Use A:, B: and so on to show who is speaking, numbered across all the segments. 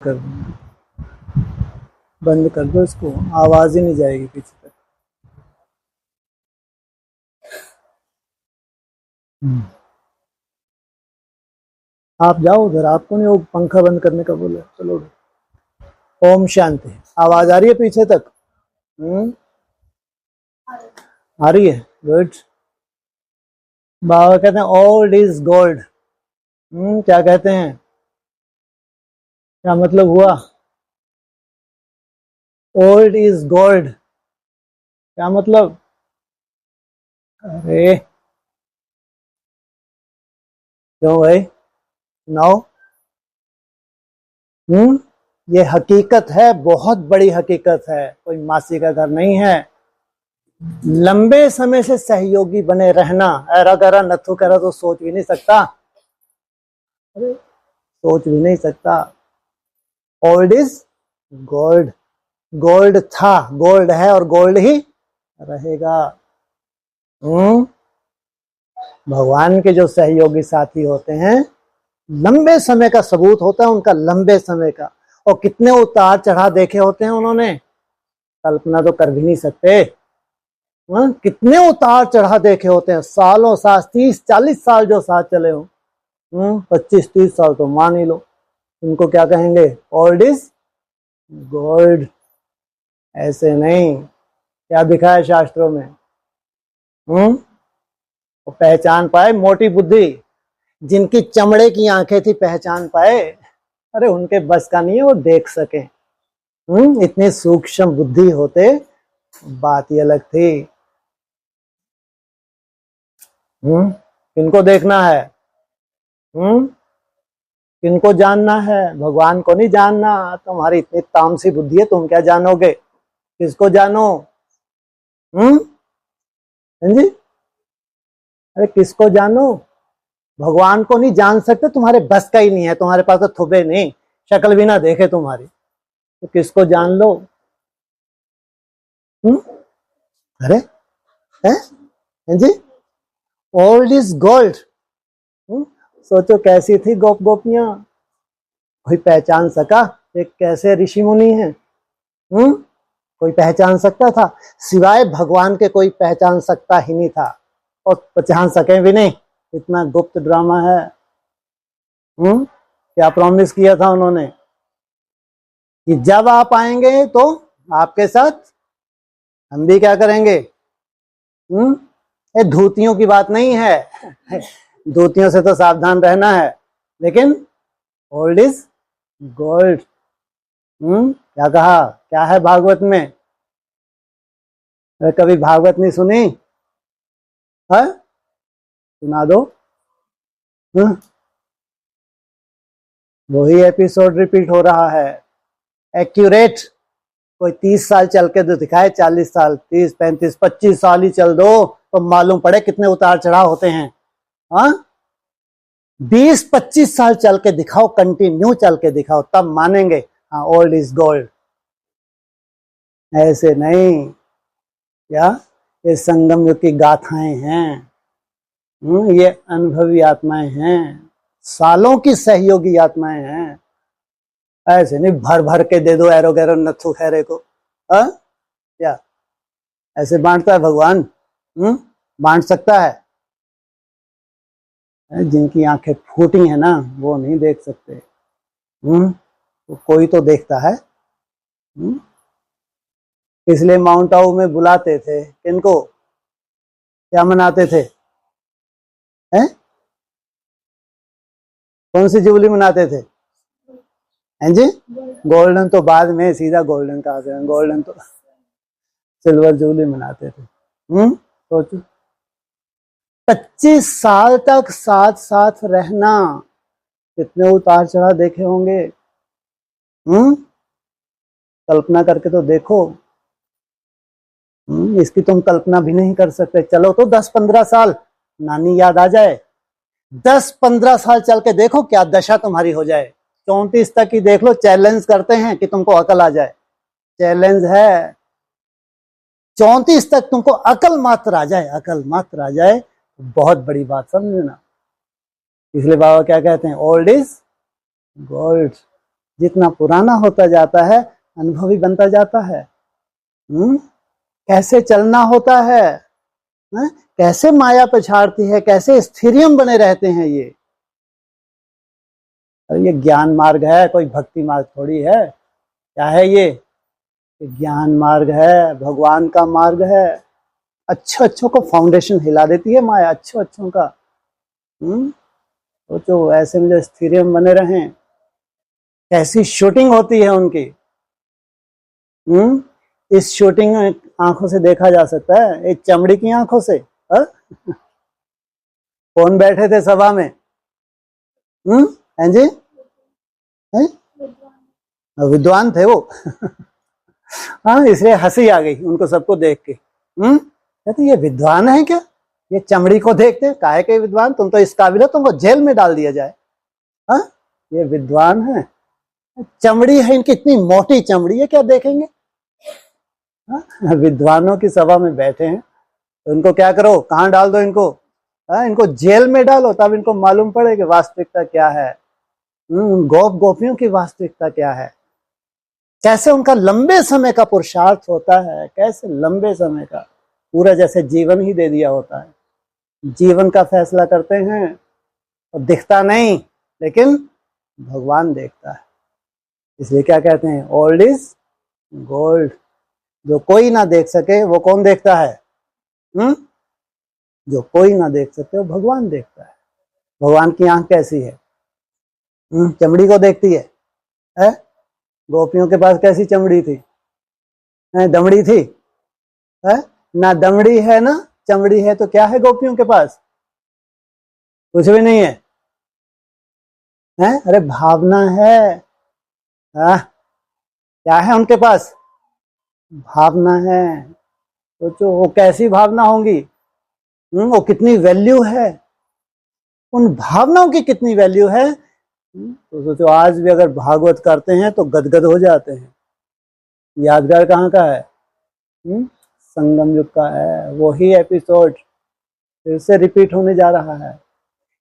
A: कर दूंगा, बंद कर दो इसको, आवाज ही नहीं जाएगी पीछे तक। आप जाओ उधर, आपको नहीं वो पंखा बंद करने का बोला, चलो। ओम शांति। आवाज आ रही है पीछे तक? आ रही है, गुड। बाबा कहते हैं ओल्ड इज गोल्ड। क्या कहते हैं, क्या मतलब हुआ? ओल्ड इज गोल्ड क्या मतलब? अरे क्यों भाई, सुनाओ। ये हकीकत है, बहुत बड़ी हकीकत है, कोई मासी का घर नहीं है। लंबे समय से सहयोगी बने रहना, ऐरा गरा नथु करा तो सोच भी नहीं सकता। अरे सोच भी नहीं सकता। ओल्ड इज गोल्ड, गोल्ड था, गोल्ड है और गोल्ड ही रहेगा। भगवान के जो सहयोगी साथी होते हैं, लंबे समय का सबूत होता है उनका, लंबे समय का। और कितने उतार चढ़ाव देखे होते हैं उन्होंने, कल्पना तो कर भी नहीं सकते। कितने उतार चढ़ाव देखे होते हैं, सालों साल, 30-40 साल जो साथ चले हो, 25-30 साल तो मान ही लो। उनको क्या कहेंगे? Old is gold. ऐसे नहीं, क्या दिखा है शास्त्रों में? वो पहचान पाए, मोटी बुद्धि जिनकी चमड़े की आंखें थी पहचान पाए। अरे उनके बस का नहीं है वो देख सके। इतनी सूक्ष्म बुद्धि होते, बात ही अलग थी। किनको देखना है? किनको जानना है? भगवान को नहीं जानना। तुम्हारी इतनी तामसी बुद्धि है, तुम क्या जानोगे? किसको जानो? जी, अरे किसको जानो? भगवान को नहीं जान सकते, तुम्हारे बस का ही नहीं है, तुम्हारे पास तो थुबे नहीं, शक्ल भी ना देखे तुम्हारी, तो किसको जान लो? अरे है जी, ओल्ड इज गोल्ड। सोचो कैसी थी गोप गोपियां, कोई पहचान सका? एक कैसे ऋषि मुनि है, कोई पहचान सकता था? सिवाय भगवान के कोई पहचान सकता ही नहीं था, और पहचान सके भी नहीं। इतना गुप्त ड्रामा है। क्या प्रॉमिस किया था उन्होंने कि जब आप आएंगे तो आपके साथ हम भी क्या करेंगे? ये धूतियों की बात नहीं है, धूतियों से तो सावधान रहना है, लेकिन ओल्ड इज गोल्ड। क्या कहा? क्या है भागवत में? कभी भागवत नहीं सुनी है? सुना दो। वही एपिसोड रिपीट हो रहा है, एक्यूरेट। कोई 30 साल चल के तो दिखाए, 40 साल, 30, 35, 25 साल ही चल दो तो मालूम पड़े कितने उतार चढ़ाव होते हैं। 20-25 साल चल के दिखाओ, कंटिन्यू चल के दिखाओ, तब मानेंगे हाँ ओल्ड इज गोल्ड। ऐसे नहीं। क्या ये संगम युग की गाथाएं हैं? ये अनुभवी आत्माएं हैं, सालों की सहयोगी आत्माएं हैं। ऐसे नहीं भर भर के दे दो एरो गैरो नथु खैरे को। क्या ऐसे बांटता है भगवान? बांट सकता है? जिनकी आंखें फूटी है ना, वो नहीं देख सकते। तो कोई तो देखता है। इसलिए माउंट आबू में बुलाते थे किनको? क्या मनाते थे? हैं? कौन सी जुबली मनाते थे? हैं जी? गोल्डन तो बाद में, सीधा गोल्डन कहा गया, गोल्डन तो सिल्वर जुबली मनाते थे। सोचो 25 साल तक साथ साथ रहना, कितने उतार चढ़ाव देखे होंगे। कल्पना करके तो देखो। इसकी तुम कल्पना भी नहीं कर सकते। चलो तो 10-15 साल नानी याद आ जाए, 10-15 साल चल के देखो क्या दशा तुम्हारी हो जाए। 34 तक ही देख लो, चैलेंज करते हैं कि तुमको अकल आ जाए, चैलेंज है। 34 तक तुमको अकल मात्र आ जाए, अकल मात्र आ जाए, बहुत बड़ी बात समझना। इसलिए बाबा क्या कहते हैं? Old is gold. जितना पुराना होता जाता है अनुभवी बनता जाता है। कैसे चलना होता है, कैसे माया पछाड़ती है, कैसे स्थिरियम बने रहते हैं ये ज्ञान मार्ग है, कोई भक्ति मार्ग थोड़ी है। क्या है ये ज्ञान मार्ग है, भगवान का मार्ग है। अच्छों को फाउंडेशन हिला देती है माया, अच्छों का। तो ऐसे में जो स्थिरियम बने रहें, कैसी शूटिंग होती है उनकी। इस शूटिंग आंखों से देखा जा सकता है, एक चमड़ी की आंखों से। कौन बैठे थे सभा में? हैं जी? विद्वान थे वो। हाँ, इसलिए हंसी आ गई उनको सबको देख के। कहते ये विद्वान है क्या, ये चमड़ी को देखते? काहे के विद्वान, तुम तो इस काबिल हो, तुमको जेल में डाल दिया जाए। हाँ, ये विद्वान है। चमड़ी है इनकी, इतनी मोटी चमड़ी है, क्या देखेंगे? हाँ, विद्वानों की सभा में बैठे हैं तो इनको क्या करो, कहाँ डाल दो इनको? हाँ, इनको जेल में डालो, तब इनको मालूम पड़े कि वास्तविकता क्या है। गोपियों की वास्तविकता क्या है, कैसे उनका लंबे समय का पुरुषार्थ होता है, कैसे लंबे समय का, पूरा जैसे जीवन ही दे दिया होता है। जीवन का फैसला करते हैं और दिखता नहीं, लेकिन भगवान देखता है। इसलिए क्या कहते हैं, ओल्ड इज गोल्ड। जो कोई ना देख सके वो कौन देखता है? जो कोई ना देख सके वो भगवान देखता है। भगवान की आंख कैसी है? चमड़ी को देखती है? गोपियों के पास कैसी चमड़ी थी? दमड़ी थी? है ना, दमड़ी है ना चमड़ी है, तो क्या है गोपियों के पास? कुछ भी नहीं है। अरे भावना है। क्या है उनके पास? भावना है। तो वो कैसी भावना होंगी? वो कितनी वैल्यू है, उन भावनाओं की कितनी वैल्यू है। तो सोचो आज भी अगर भागवत करते हैं तो गदगद हो जाते हैं। यादगार कहाँ का है? संगम युग का है। वही एपिसोड फिर से रिपीट होने जा रहा है।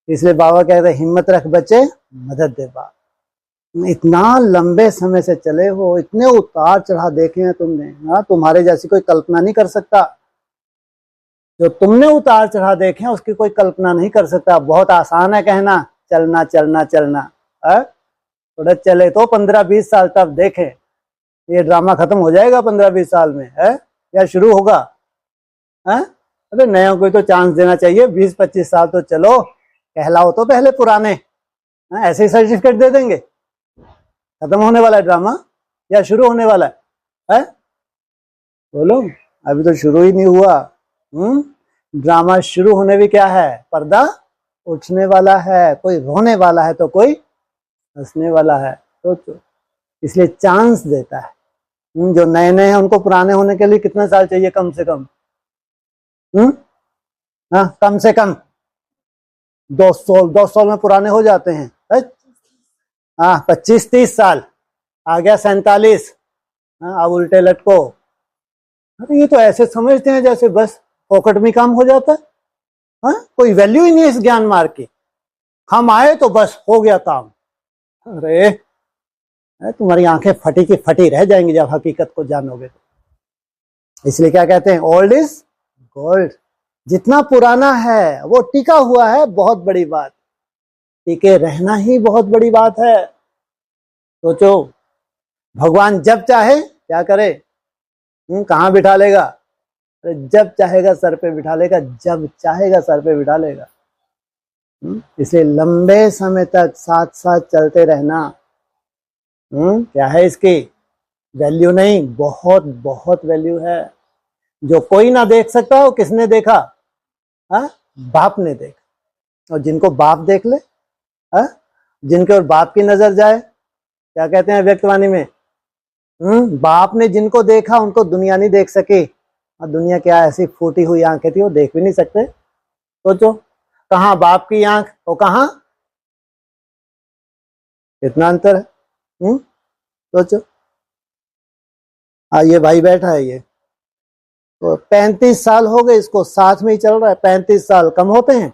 A: इसलिए बाबा कहते हैं हिम्मत रख बच्चे, मदद दे बाप। इतना लंबे समय से चले हो, इतने उतार चढ़ाव देखे हैं तुमने। हाँ, तुम्हारे जैसी कोई कल्पना नहीं कर सकता। जो तुमने उतार चढ़ाव देखे हैं उसकी कोई कल्पना नहीं कर सकता। बहुत आसान है कहना चलना चलना चलना। थोड़ा चले तो 15-20 साल तब देखे, ये ड्रामा खत्म हो जाएगा 15-20 साल में है या शुरू होगा? अरे नया कोई तो चांस देना चाहिए। 20-25 साल तो चलो, कहलाओ तो पहले पुराने। ऐसे ही सर्टिफिकेट दे देंगे? खत्म होने वाला है ड्रामा या शुरू होने वाला है? बोलो, अभी तो शुरू ही नहीं हुआ। ड्रामा शुरू होने भी क्या है, पर्दा उठने वाला है। कोई रोने वाला है तो कोई हंसने वाला है। तो इसलिए चांस देता है। जो नए नए हैं उनको पुराने होने के लिए कितने साल चाहिए? कम से कम हाँ, कम से कम 200 में पुराने हो जाते हैं। हाँ, 25-30 साल आ गया 47। हाँ, अब उल्टे लटको। अरे ये तो ऐसे समझते हैं जैसे बस पॉकेट में काम हो जाता है। हाँ, कोई वैल्यू ही नहीं है इस ज्ञान मार्ग की। हम आए तो बस हो गया काम। अरे तुम्हारी आंखें फटी की फटी रह जाएंगी जब हकीकत को जानोगे तो। इसलिए क्या कहते हैं, ओल्ड इज गोल्ड। जितना पुराना है वो टिका हुआ है, बहुत बड़ी बात। टिके रहना ही बहुत बड़ी बात है। सोचो, भगवान जब चाहे क्या करे, कहाँ बिठा लेगा? जब चाहेगा सर पे बिठा लेगा, जब चाहेगा सर पे बिठा लेगा। इसलिए लंबे समय तक साथ साथ चलते रहना। क्या है इसकी वैल्यू? नहीं, बहुत बहुत वैल्यू है। जो कोई ना देख सकता वो किसने देखा? बाप ने देखा। और जिनको बाप देख ले, जिनके और बाप की नजर जाए, क्या कहते हैं व्यक्तवाणी में, बाप ने जिनको देखा उनको दुनिया नहीं देख सकी। और दुनिया क्या ऐसी फूटी हुई आंखें थी, वो देख भी नहीं सकते। सोचो, कहाँ बाप की आंख तो कहाँ, इतना अंतर है। सोचो, ये भाई बैठा है, ये तो 35 साल हो गए इसको, साथ में ही चल रहा है। 35 साल कम होते हैं?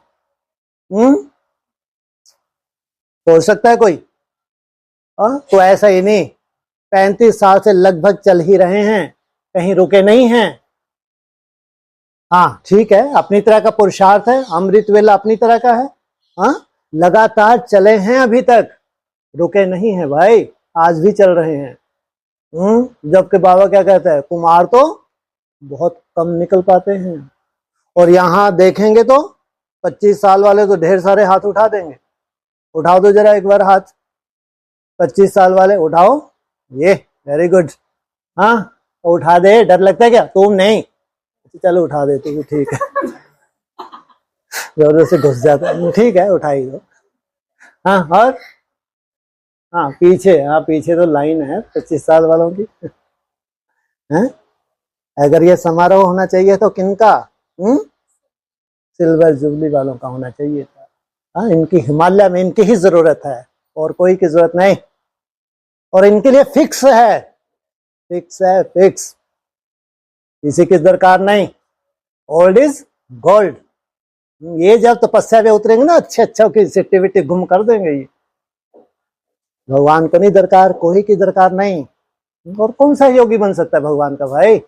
A: सोच सकता है कोई? तो ऐसा ही नहीं, 35 साल से लगभग चल ही रहे हैं, कहीं रुके नहीं हैं। हाँ ठीक है, अपनी तरह का पुरुषार्थ है, अमृत वेला अपनी तरह का है। हाँ, लगातार चले हैं, अभी तक रुके नहीं हैं भाई, आज भी चल रहे हैं। जबकि बाबा क्या कहते हैं, कुमार तो बहुत कम निकल पाते हैं। और यहाँ देखेंगे तो 25 साल वाले तो ढेर सारे हाथ उठा देंगे। उठाओ तो जरा एक बार हाथ, 25 साल वाले उठाओ, ये वेरी गुड। हाँ उठा दे, डर लगता है क्या? तुम नहीं, चलो उठा दे तू, ठीक है। जोर से घुस जाता है, ठीक है उठा ही दो। हाँ और हाँ पीछे, हाँ पीछे तो लाइन है 25 साल वालों की। हैं? अगर ये समारोह होना चाहिए तो किनका? सिल्वर जुबली वालों का होना चाहिए था। हाँ, इनकी हिमालय में इनकी ही जरूरत है, और कोई की जरूरत नहीं। और इनके लिए फिक्स है, फिक्स है, फिक्स, किसी की दरकार नहीं। Old is gold. ये जब तपस्या पे उतरेंगे ना, अच्छे अच्छे की सिट्टिविटी गुम कर देंगे ये। भगवान को नहीं दरकार, कोई की दरकार नहीं। और कौन सा योगी बन सकता है भगवान का भाई?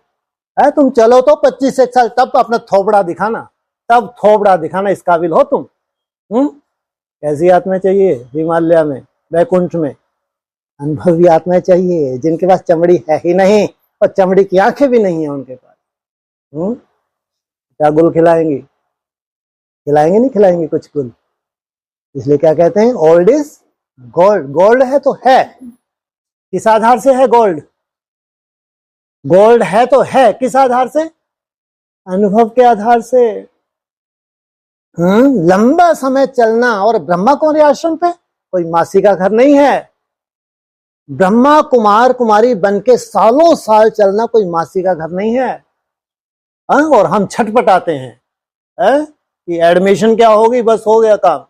A: है तुम चलो तो 25 एक साल, तब अपना थोबड़ा दिखाना, तब थोबड़ा दिखाना, इस काबिल हो तुम। कैसी आत्मा चाहिए हिमालय में, वैकुंठ में? अनुभवी आत्मा चाहिए, जिनके पास चमड़ी है ही नहीं, और चमड़ी की आंखें भी नहीं है उनके पास। क्या गुल खिलाएंगी? खिलाएंगे नहीं खिलाएंगे कुछ गुल। इसलिए क्या कहते हैं, ओल्ड इज गोल्ड। गोल्ड है तो है, किस आधार से है गोल्ड? गोल्ड है तो है किस आधार से? अनुभव के आधार से। लंबा समय चलना, और ब्रह्मा कुमारी आश्रम पे कोई मासी का घर नहीं है। ब्रह्मा कुमार कुमारी बन के सालों साल चलना कोई मासी का घर नहीं है। और हम छटपटाते हैं कि एडमिशन क्या होगी, बस हो गया काम।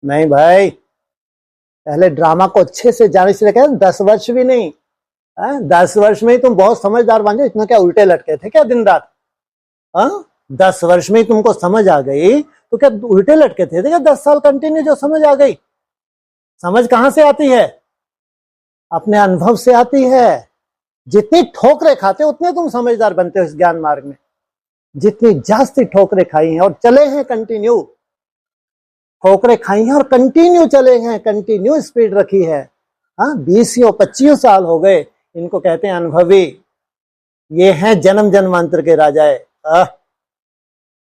A: नहीं भाई, पहले ड्रामा को अच्छे से जाने से लेकर 10 वर्ष भी नहीं, 10 वर्ष में ही तुम बहुत समझदार बन जाओ। इतना क्या उल्टे लटके थे क्या दिन रात? 10 वर्ष में ही तुमको समझ आ गई तो क्या उल्टे लटके थे क्या 10 साल कंटिन्यू? जो समझ आ गई, समझ कहां से आती है? अपने अनुभव से आती है। जितनी ठोकरें खाते हो उतने तुम समझदार बनते हो इस ज्ञान मार्ग में। जितनी जास्ती ठोकरें खाई हैं और चले हैं कंटिन्यू, ठोकरें खाई हैं और कंटिन्यू चले हैं, कंटिन्यू स्पीड रखी है। 20-25 साल हो गए, इनको कहते हैं अनुभवी। ये हैं जन्म जन्मांतर के राजाए।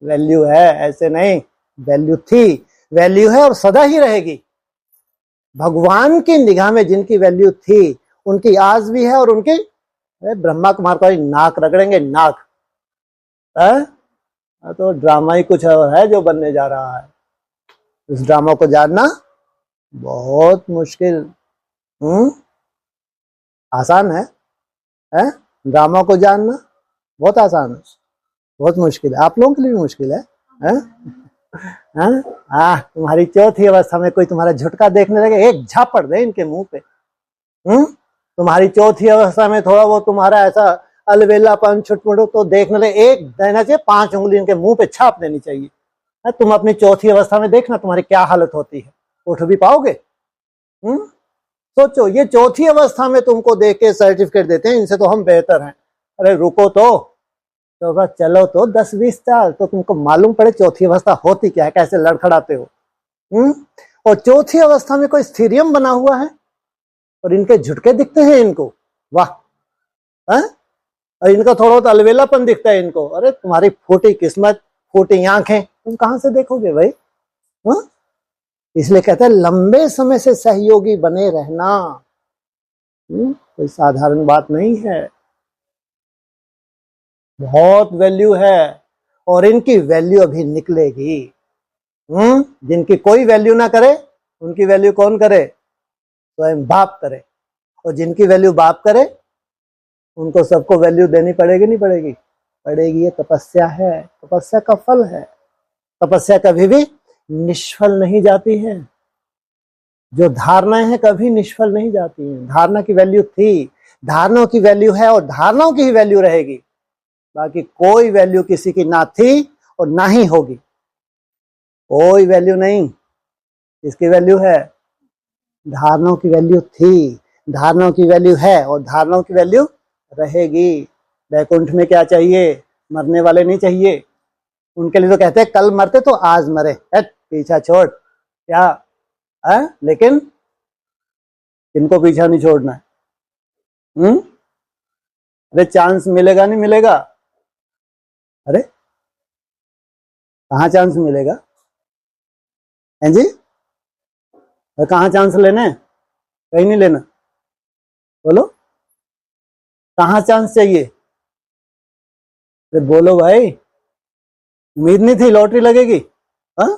A: वैल्यू है, ऐसे नहीं, वैल्यू थी, वैल्यू है और सदा ही रहेगी। भगवान की निगाह में जिनकी वैल्यू थी उनकी आज भी है, और उनकी ब्रह्मा कुमार का नाक रगड़ेंगे, नाक। तो ड्रामा ही कुछ और है जो बनने जा रहा है। इस ड्रामा को जानना बहुत मुश्किल। आसान है, ड्रामा को जानना बहुत आसान है, बहुत मुश्किल है। आप लोगों के लिए भी मुश्किल है, तुम्हारी चौथी अवस्था में कोई तुम्हारा झुटका देखने लगे, एक झापड़ दे इनके मुंह पे। तुम्हारी चौथी अवस्था में थोड़ा वो तुम्हारा ऐसा अलवेलापन छुटमुट तो देखने लगे, एक देना चाहिए, 5 उंगली इनके मुंह पे छाप देनी चाहिए। तुम अपनी चौथी अवस्था में देखना तुम्हारी क्या हालत होती है, उठ भी पाओगे? सोचो, ये चौथी अवस्था में तुमको देख के सर्टिफिकेट देते हैं, इनसे तो हम बेहतर हैं। अरे रुको तो बस चलो तो 10-20 साल, तो तुमको मालूम पड़े चौथी अवस्था होती क्या है, कैसे लड़खड़ाते हो। और चौथी अवस्था में कोई स्थिरियम बना हुआ है और इनके झुटके दिखते हैं इनको, वाह। और इनका थोड़ा बहुत अलवेलापन दिखता है इनको। अरे तुम्हारी फूटी किस्मत, फूटी आंखें, तुम कहां से देखोगे भाई? इसलिए कहते हैं लंबे समय से सहयोगी बने रहना कोई साधारण बात नहीं है, बहुत वैल्यू है। और इनकी वैल्यू अभी निकलेगी। जिनकी कोई वैल्यू ना करे उनकी वैल्यू कौन करे? स्वयं बाप करे। और जिनकी वैल्यू बाप करे उनको सबको वैल्यू देनी पड़ेगी, नहीं पड़ेगी? पड़ेगी। ये तपस्या है, तपस्या का फल है। तपस्या कभी भी निष्फल नहीं जाती है। जो धारणाएं हैं कभी निष्फल नहीं जाती हैं। धारणा की वैल्यू थी, धारणाओं की वैल्यू है और धारणाओं की ही वैल्यू रहेगी। बाकी कोई वैल्यू किसी की ना थी और ना ही होगी। कोई वैल्यू नहीं। इसकी वैल्यू है धारणाओं की वैल्यू थी, धारणाओं की वैल्यू है और धारणाओं की वैल्यू रहेगी। वैकुंठ में क्या चाहिए? मरने वाले नहीं चाहिए। उनके लिए तो कहते हैं कल मरते तो आज मरे, हट पीछा छोड़ क्या है? लेकिन इनको पीछा नहीं छोड़ना है। अरे चांस मिलेगा नहीं मिलेगा? अरे कहाँ चांस मिलेगा? हैं जी? कहाँ चांस लेने? कहीं नहीं लेना। बोलो कहाँ चांस चाहिए? अरे बोलो भाई, उम्मीद नहीं थी लॉटरी लगेगी? हाँ,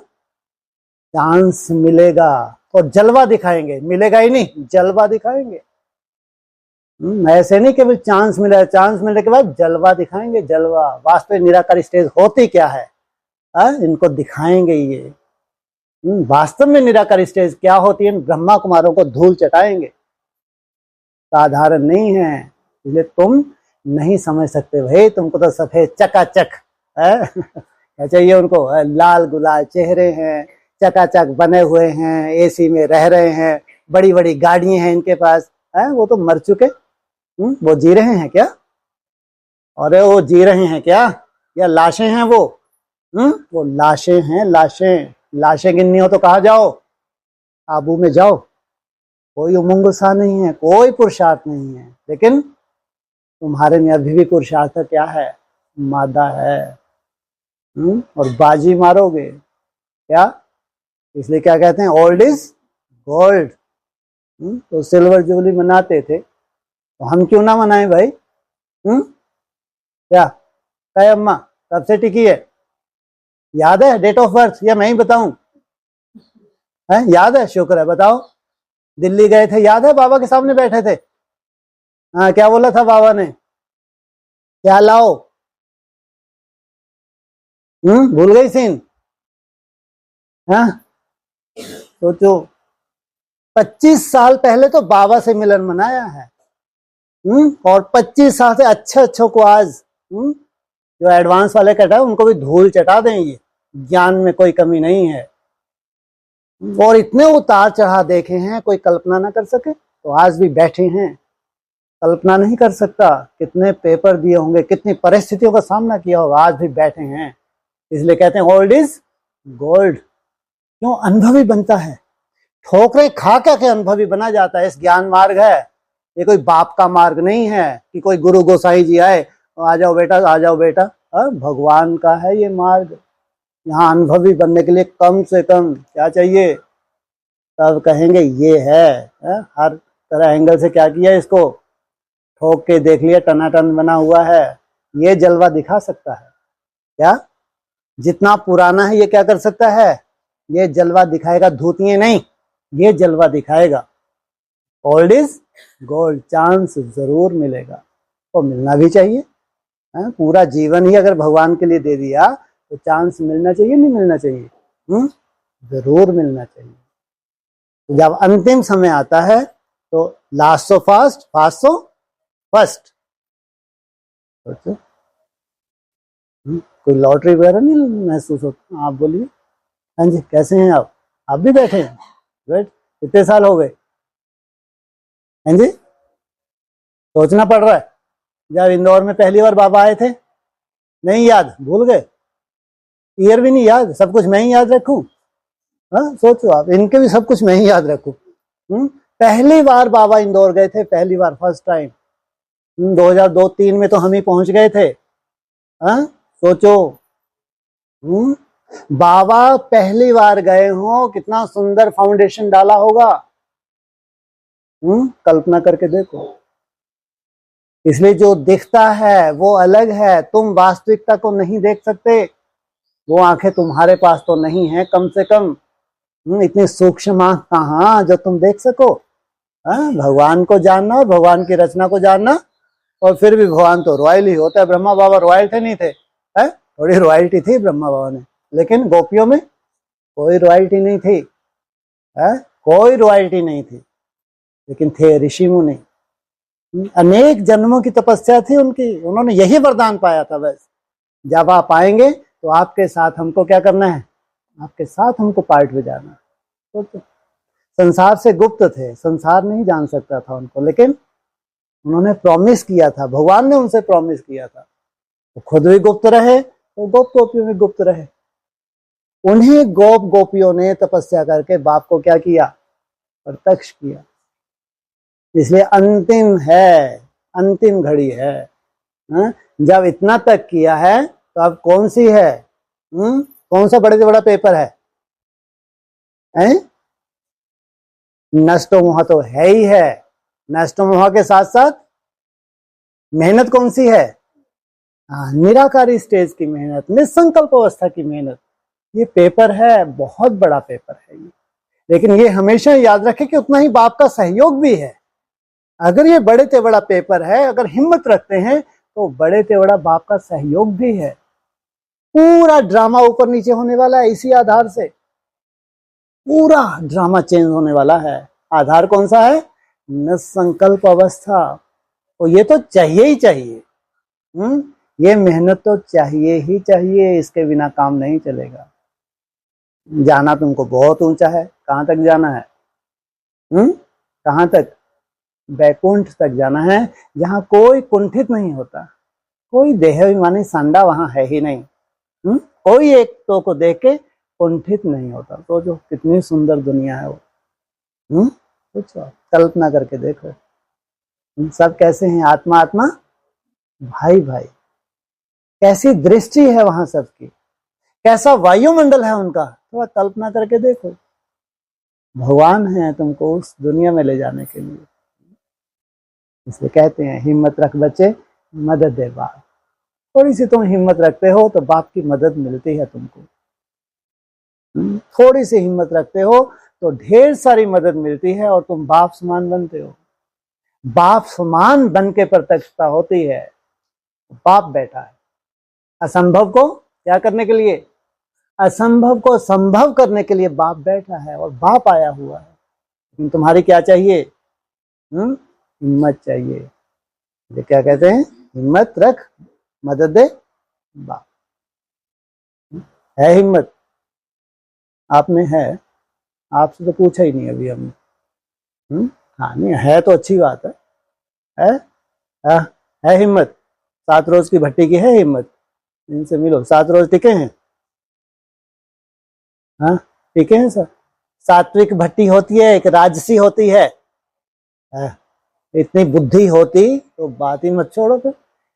A: चांस मिलेगा और जलवा दिखाएंगे, मिलेगा ही नहीं जलवा दिखाएंगे। ऐसे नहीं केवल चांस मिला, चांस मिलने के बाद जलवा दिखाएंगे, जलवा। वास्तविक निराकार स्टेज होती क्या है? इनको दिखाएंगे ये। वास्तव में निराकार स्टेज क्या होती है, ब्रह्मा कुमारों को धूल चटाएंगे। साधारण नहीं है, इसलिए तुम नहीं समझ सकते भाई। तुमको तो सफेद चकाचक है क्या चाहिए उनको? लाल गुलाल चेहरे हैं, चकाचक बने हुए हैं, एसी में रह रहे हैं, बड़ी बड़ी गाड़ियां हैं इनके पास है। वो तो मर चुके। वो जी रहे हैं क्या? अरे वो जी रहे हैं क्या या लाशें हैं वो? वो लाशें हैं, लाशें। लाशें गिननी हो तो कहाँ जाओ? आबू में जाओ। कोई उमंग उत्साह नहीं है, कोई पुरुषार्थ नहीं है। लेकिन तुम्हारे में अभी भी पुरुषार्थ क्या है? मादा है। और बाजी मारोगे क्या? इसलिए क्या कहते हैं? Old is gold. तो सिल्वर जुबली मनाते थे, तो हम क्यों ना मनाएं भाई? क्या कहे अम्मा? कब से टिकी है? याद है डेट ऑफ बर्थ या मैं ही बताऊं? है याद है? शुक्र है, बताओ। दिल्ली गए थे, याद है? बाबा के सामने बैठे थे। हाँ, क्या बोला था बाबा ने? क्या लाओ? भूल गई सीन? हाँ, सोचो 25 साल पहले तो बाबा से मिलन मनाया है। और 25 साल से अच्छे को आज जो एडवांस वाले कहता है उनको भी धूल चटा दें। ये ज्ञान में कोई कमी नहीं है। और इतने उतार चढ़ा देखे हैं, कोई कल्पना ना कर सके। तो आज भी बैठे हैं, कल्पना नहीं कर सकता कितने पेपर दिए होंगे, कितनी परिस्थितियों का सामना किया होगा, आज भी बैठे हैं। इसलिए कहते हैं ओल्ड इज गोल्ड। क्यों? अनुभवी बनता है। ठोकरें खा के अनुभवी बना जाता है। इस ज्ञान मार्ग है, ये कोई बाप का मार्ग नहीं है कि कोई गुरु गोसाई जी आए आ जाओ बेटा, आ जाओ बेटा। भगवान का है ये मार्ग। यहाँ अनुभवी बनने के लिए कम से कम क्या चाहिए? तब कहेंगे ये है। हर तरह एंगल से क्या किया, इसको ठोक के देख लिया, टनाटन बना हुआ है। ये जलवा दिखा सकता है क्या? जितना पुराना है ये क्या कर सकता है? ये जलवा दिखाएगा, धूतिये नहीं, ये जलवा दिखाएगा। Old is gold. चांस जरूर मिलेगा और मिलना भी चाहिए। पूरा जीवन ही अगर भगवान के लिए दे दिया तो चांस मिलना चाहिए, नहीं मिलना चाहिए? जरूर मिलना चाहिए। जब अंतिम समय आता है तो last so fast, fast so first. कोई लॉटरी वगैरह नहीं महसूस होता? आप बोलिए। हाँ जी, कैसे हैं आप? आप भी बैठे हैं? वेट, कितने साल हो गए? हाँ जी, सोचना पड़ रहा है। जब इंदौर में पहली बार बाबा आए थे, नहीं याद? भूल गए? ईयर भी नहीं याद? सब कुछ मैं ही याद रखूं? हाँ, सोचो आप, इनके भी सब कुछ मैं ही याद रखूं। पहली बार बाबा इंदौर गए थे, पहली बार, फर्स्ट टाइम। 2002-3 में तो हम ही पहुंच गए थे। हाँ, सोचो। बाबा पहली बार गए हो, कितना सुंदर फाउंडेशन डाला होगा। कल्पना करके देखो। इसलिए जो दिखता है वो अलग है, तुम वास्तविकता को नहीं देख सकते। वो आंखें तुम्हारे पास तो नहीं है कम से कम। इतनी सूक्ष्म आंख कहाँ जो तुम देख सको? भगवान को जानना और भगवान की रचना को जानना। और फिर भी भगवान तो रॉयल ही होता है। ब्रह्मा बाबा रॉयल थे नहीं थे? थोड़ी रॉयल्टी थी ब्रह्मा बाबा ने, लेकिन गोपियों में कोई रॉयल्टी नहीं थी। कोई रॉयल्टी नहीं थी, लेकिन थे ऋषि मुनि। अनेक जन्मों की तपस्या थी उनकी, उन्होंने यही वरदान पाया था। बस जब आप आएंगे तो आपके साथ हमको क्या करना है? आपके साथ हमको पार्ट बजाना। तो संसार से गुप्त थे, संसार नहीं जान सकता था उनको, लेकिन उन्होंने प्रॉमिस किया था, भगवान ने उनसे प्रॉमिस किया था, तो खुद भी गुप्त रहे तो गोप गोपियों में गुप्त रहे। उन्हीं गोप गोपियों ने तपस्या करके बाप को क्या किया, प्रत्यक्ष किया। इसलिए अंतिम है, अंतिम घड़ी है। जब इतना तक किया है तो अब कौन सी है, कौन सा बड़े से बड़ा पेपर है? नष्टो मोह तो है ही है, नष्टो मोह के साथ साथ मेहनत कौन सी है? निराकारी स्टेज की मेहनत, निसंकल्प अवस्था की मेहनत। ये पेपर है, बहुत बड़ा पेपर है ये। लेकिन ये हमेशा याद रखें कि उतना ही बाप का सहयोग भी है। अगर ये बड़े से बड़ा पेपर है, अगर हिम्मत रखते हैं तो बड़े से बड़ा बाप का सहयोग भी है। पूरा ड्रामा ऊपर नीचे होने वाला है, इसी आधार से पूरा ड्रामा चेंज होने वाला है। आधार कौन सा है? निसंकल्प अवस्था। तो ये तो चाहिए ही चाहिए। ये मेहनत तो चाहिए ही चाहिए, इसके बिना काम नहीं चलेगा। जाना तुमको बहुत ऊंचा है। कहां तक जाना है? कहां तक? बैकुंठ तक जाना है, जहां कोई कुंठित नहीं होता, कोई देहाभिमानी सांडा वहां है ही नहीं। कोई एक तो को देख के कुंठित नहीं होता। तो जो कितनी सुंदर दुनिया है वो, कुछ कल्पना करके देखो। सब कैसे हैं? आत्मा आत्मा, भाई भाई। कैसी दृष्टि है वहां सबकी, कैसा वायुमंडल है उनका, थोड़ा कल्पना करके देखो। भगवान है तुमको उस दुनिया में ले जाने के लिए। इसलिए कहते हैं हिम्मत रख बच्चे, मदद दे बाप। थोड़ी सी तुम हिम्मत रखते हो तो बाप की मदद मिलती है तुमको। थोड़ी सी हिम्मत रखते हो तो ढेर सारी मदद मिलती है और तुम बाप समान बनते हो। बाप समान बन के प्रत्यक्षता होती है। बाप बैठा है असंभव को क्या करने के लिए? असंभव को संभव करने के लिए बाप बैठा है और बाप आया हुआ है। लेकिन तुम्हारी क्या चाहिए? हिम्मत चाहिए। ये क्या कहते हैं? हिम्मत रख, मदद दे बाप। है हिम्मत? आप में है? आपसे तो पूछा ही नहीं अभी हमने। हाँ, नहीं है तो अच्छी बात है। है हिम्मत? 7 रोज की भट्टी की है हिम्मत? इनसे मिलो। 7 रोज टिके हैं? हाँ टिके हैं सर। सात्विक भट्टी होती है, एक राजसी होती है। इतनी बुद्धि होती तो बात ही मत छोड़ो। फिर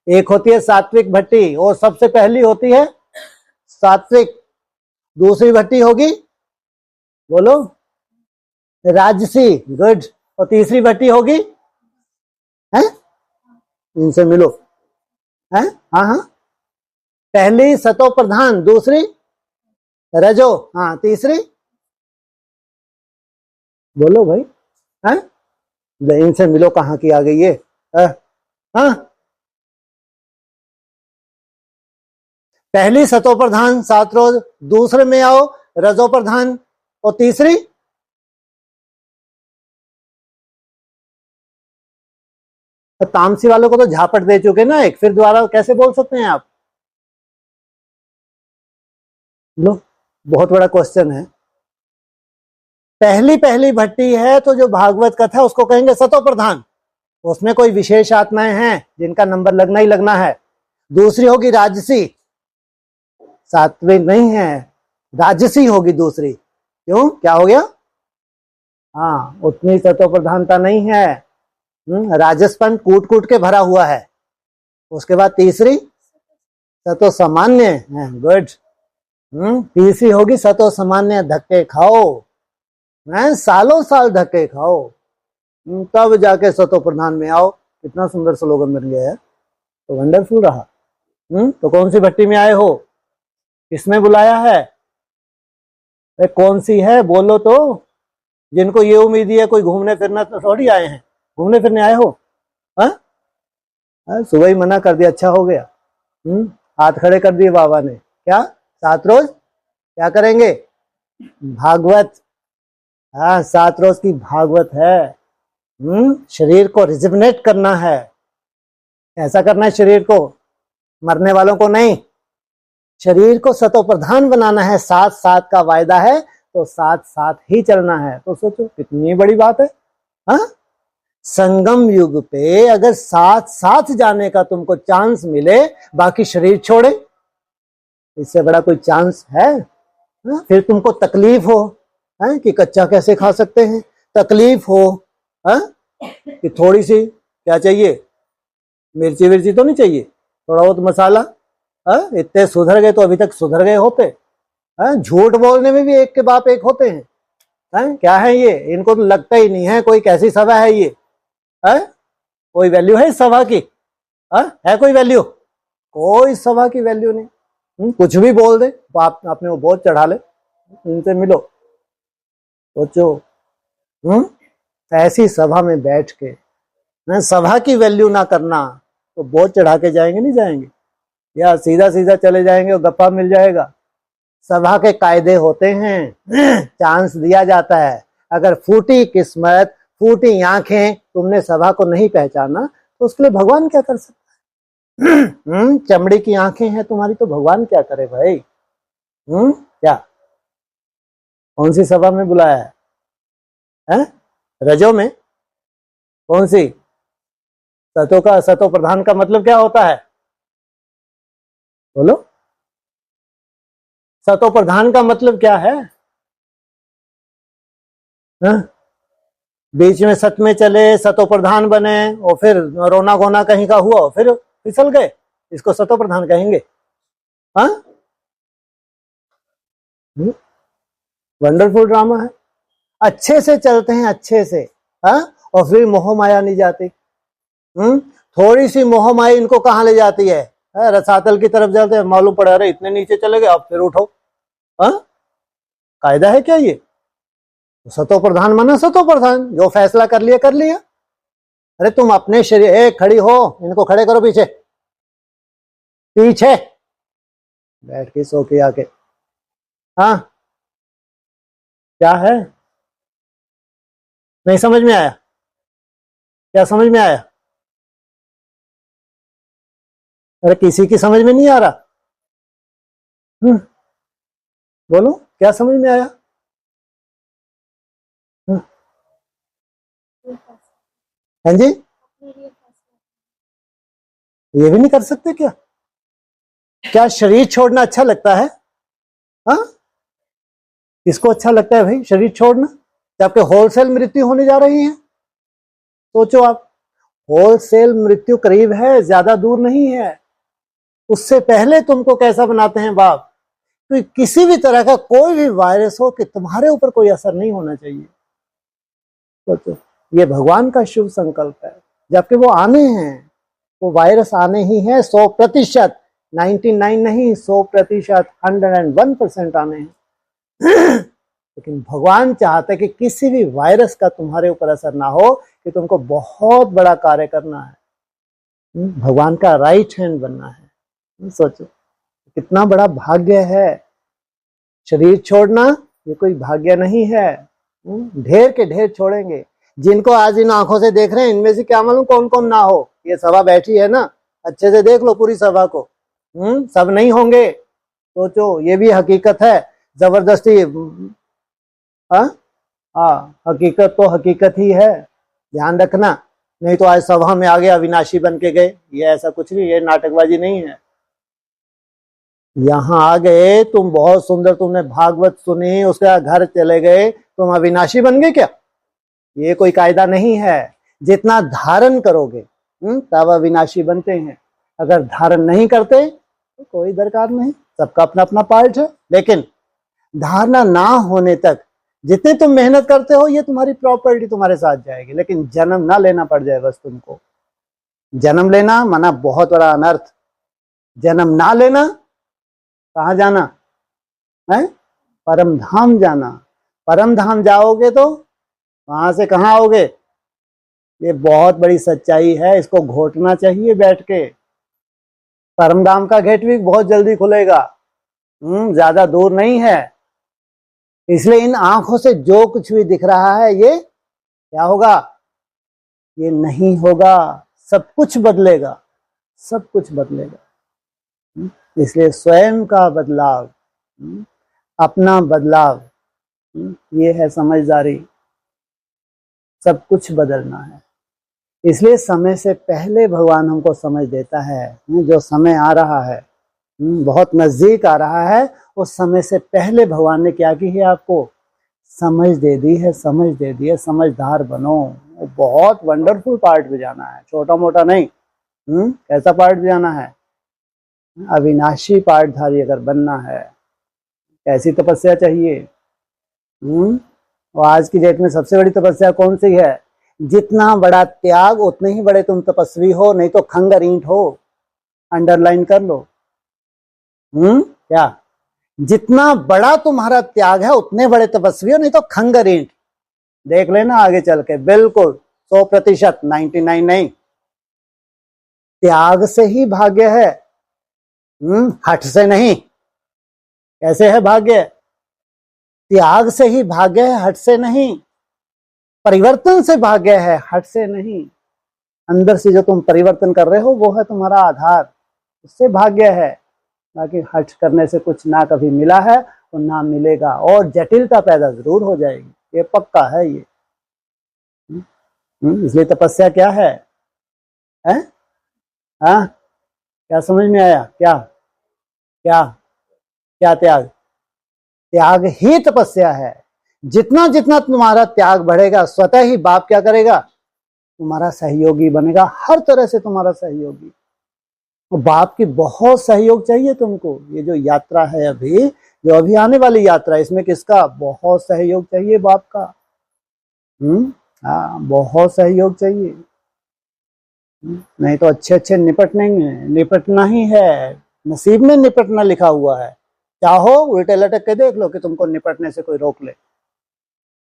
A: एक होती है सात्विक भट्टी, और सबसे पहली होती है सात्विक। दूसरी भट्टी होगी, बोलो, राजसी, गुड। और तीसरी भट्टी होगी, है? इनसे मिलो। है? हाँ हाँ। पहली सतो प्रधान, दूसरी रजो, हाँ तीसरी, बोलो भाई। है? इनसे मिलो, कहाँ की आ गई ये? हाँ, पहली सतो प्रधान 7 रोज, दूसरे में आओ रजो प्रधान, और तीसरी तामसी वालों को तो झापट दे चुके ना एक, फिर दोबारा कैसे बोल सकते हैं आप? लो, बहुत बड़ा क्वेश्चन है। पहली पहली भट्टी है तो जो भागवत कथा उसको कहेंगे सतो प्रधान, उसमें कोई विशेष आत्माएं हैं जिनका नंबर लगना ही लगना है। दूसरी होगी राजसी, सात्विक नहीं है, राजसी होगी दूसरी। क्यों, क्या हो गया? हाँ, उतनी सतो प्रधानता नहीं है। राजसपन कूट कूट के भरा हुआ है। उसके बाद तीसरी सतो सामान्य, गुड। तीसरी होगी सतो सामान्य, धक्के खाओ, सालों साल धक्के खाओ, तब जाके सतो प्रधान में आओ। कितना सुंदर स्लोगन बन गया है, तो वंडरफुल रहा। तो कौन सी भट्टी में आए हो? किसने बुलाया है? कौन सी है बोलो तो। जिनको ये उम्मीद है कोई घूमने फिरना तो थोड़ी आए हैं, घूमने फिरने आए हो? सुबह ही मना कर दिया, अच्छा हो गया। हाथ खड़े कर दिए बाबा ने। क्या 7 रोज क्या करेंगे? भागवत। हाँ, 7 रोज की भागवत है। शरीर को रिजुवनेट करना है। ऐसा करना है शरीर को, मरने वालों को नहीं, शरीर को सतो प्रधान बनाना है। 7 का वायदा है, तो साथ साथ ही चलना है। तो सोचो कितनी बड़ी बात है। हाँ, संगम युग पे अगर साथ साथ जाने का तुमको चांस मिले, बाकी शरीर छोड़े, इससे बड़ा कोई चांस है? हाँ? फिर तुमको तकलीफ हो, है कि कच्चा कैसे खा सकते हैं, तकलीफ हो, है कि थोड़ी सी क्या चाहिए, मिर्ची विर्ची तो नहीं चाहिए, थोड़ा बहुत मसाला। है इतने सुधर गए तो अभी तक सुधर गए होते। है झूठ बोलने में भी एक के बाप एक होते हैं। है क्या है ये, इनको तो लगता ही नहीं है कोई कैसी सभा है ये। है कोई वैल्यू है इस सभा की? है कोई वैल्यू? कोई सभा की वैल्यू नहीं। कुछ भी बोल दे, बाप अपने वो बोझ चढ़ा ले, इनसे मिलो। सोचो ऐसी सभा में बैठ के सभा की वैल्यू ना करना, तो बोझ चढ़ा के जाएंगे नहीं जाएंगे, या सीधा सीधा चले जाएंगे और गप्पा मिल जाएगा। सभा के कायदे होते हैं, चांस दिया जाता है। अगर फूटी किस्मत, फूटी आंखें, तुमने सभा को नहीं पहचाना, तो उसके लिए भगवान क्या कर सकता है? चमड़ी की आंखें हैं तुम्हारी, तो भगवान क्या करे भाई? क्या कौन सी सभा में बुलाया है? रजो में? कौन सी? सतो प्रधान का मतलब क्या होता है? बोलो, सतो प्रधान का मतलब क्या है? बीच में सत में चले, सतो प्रधान बने, और फिर रोना गोना कहीं का हुआ, फिर फिसल गए, इसको सतो प्रधान कहेंगे? हाँ, वंडरफुल ड्रामा है। अच्छे से चलते हैं, अच्छे से, हाँ, और फिर मोह माया नहीं जाती। थोड़ी सी मोह माया इनको कहाँ ले जाती है? रसातल की तरफ जाते हैं, मालूम पड़ा रहे इतने नीचे चले गए, अब फिर उठो। हाँ, कायदा है क्या ये? सतो प्रधान माना सतो प्रधान, जो फैसला कर लिया कर लिया। अरे तुम अपने शरीर, खड़ी हो, इनको खड़े करो, पीछे पीछे बैठ के सो के आके। हाँ, क्या है? नहीं समझ में आया? क्या समझ में आया? अरे किसी की समझ में नहीं आ रहा। बोलो क्या समझ में आया? हाँ जी, ये भी नहीं कर सकते क्या? क्या शरीर छोड़ना अच्छा लगता है? हाँ, किसको अच्छा लगता है भाई शरीर छोड़ना? क्या आपके होलसेल मृत्यु होने जा रही है? सोचो आप, होलसेल मृत्यु करीब है, ज्यादा दूर नहीं है। उससे पहले तुमको कैसा बनाते हैं बाप, तो किसी भी तरह का कोई भी वायरस हो कि तुम्हारे ऊपर कोई असर नहीं होना चाहिए। सोचो, ये भगवान का शुभ संकल्प है, जबकि वो आने हैं, वो वायरस आने ही है 100%, 99 नहीं, 100%, 101% आने हैं। लेकिन भगवान चाहते कि किसी भी वायरस का तुम्हारे ऊपर असर ना हो, कि तुमको बहुत बड़ा कार्य करना है, भगवान का राइट हैंड बनना है। सोचो कितना बड़ा भाग्य है। शरीर छोड़ना ये कोई भाग्य नहीं है, ढेर के ढेर छोड़ेंगे। जिनको आज इन आंखों से देख रहे हैं, इनमें से क्या मालूम कौन कौन ना हो। ये सभा बैठी है ना, अच्छे से देख लो पूरी सभा को। सब नहीं होंगे, सोचो ये भी हकीकत है। जबरदस्ती, हकीकत तो हकीकत ही है, ध्यान रखना। नहीं तो आज सभा में आ गया अविनाशी बन के गए, ये ऐसा कुछ नहीं, ये नाटकबाजी नहीं है। यहाँ आ गए तुम, बहुत सुंदर तुमने भागवत सुनी, उसके बाद घर चले गए, तुम अविनाशी बन गए क्या? ये कोई कायदा नहीं है। जितना धारण करोगे तब अविनाशी बनते हैं। अगर धारण नहीं करते तो कोई दरकार नहीं, सबका अपना अपना पार्ट है। लेकिन धारणा ना होने तक जितने तुम मेहनत करते हो, ये तुम्हारी प्रॉपर्टी तुम्हारे साथ जाएगी। लेकिन जन्म ना लेना पड़ जाए बस तुमको। जन्म लेना माना बहुत बड़ा अनर्थ। जन्म ना लेना, कहाँ जाना है? परम धाम जाना। परम धाम जाओगे तो वहां से कहाँ आओगे? ये बहुत बड़ी सच्चाई है, इसको घोटना चाहिए बैठ के। परम धाम का गेट भी बहुत जल्दी खुलेगा, ज्यादा दूर नहीं है। इसलिए इन आंखों से जो कुछ भी दिख रहा है, ये क्या होगा? ये नहीं होगा। सब कुछ बदलेगा, सब कुछ बदलेगा। इसलिए स्वयं का बदलाव, अपना बदलाव ये है समझदारी। सब कुछ बदलना है, इसलिए समय से पहले भगवान हमको समझ देता है। जो समय आ रहा है, बहुत नजदीक आ रहा है, उस समय से पहले भगवान ने क्या की है, आपको समझ दे दी है, समझ दे दी है। समझदार बनो। बहुत वंडरफुल पार्ट बजाना है, छोटा मोटा नहीं। कैसा पार्ट बजाना है? अविनाशी पाठधारी अगर बनना है, कैसी तपस्या चाहिए? और आज की डेट में सबसे बड़ी तपस्या कौन सी है? जितना बड़ा त्याग उतने ही बड़े तुम तपस्वी हो, नहीं तो खंगर ईंट हो। अंडरलाइन कर लो। क्या? जितना बड़ा तुम्हारा त्याग है उतने बड़े तपस्वी हो, नहीं तो खंगर ईंट। देख लेना आगे चल के, बिल्कुल 100%, 99 नहीं। त्याग से ही भाग्य है, हठ से नहीं। कैसे है भाग्य? त्याग से ही भाग्य है, हठ से नहीं। परिवर्तन से भाग्य है, हठ से नहीं। अंदर से जो तुम परिवर्तन कर रहे हो वो है तुम्हारा आधार, उससे भाग्य है। बाकी हठ करने से कुछ ना कभी मिला है और ना मिलेगा, और जटिलता पैदा जरूर हो जाएगी, ये पक्का है ये। इसलिए तपस्या क्या है? हाँ, क्या समझ में आया? क्या क्या क्या? त्याग। त्याग ही तपस्या है। जितना जितना तुम्हारा त्याग बढ़ेगा, स्वतः ही बाप क्या करेगा? तुम्हारा सहयोगी बनेगा, हर तरह से तुम्हारा सहयोगी। तो बाप की बहुत सहयोग चाहिए तुमको। ये जो यात्रा है अभी, जो अभी आने वाली यात्रा, इसमें किसका बहुत सहयोग चाहिए? बाप का। हाँ, बहुत सहयोग चाहिए। नहीं तो अच्छे अच्छे निपटना ही है, नसीब में निपटना लिखा हुआ है। चाहो उल्टे लटक के देख लो कि तुमको निपटने से कोई रोक ले,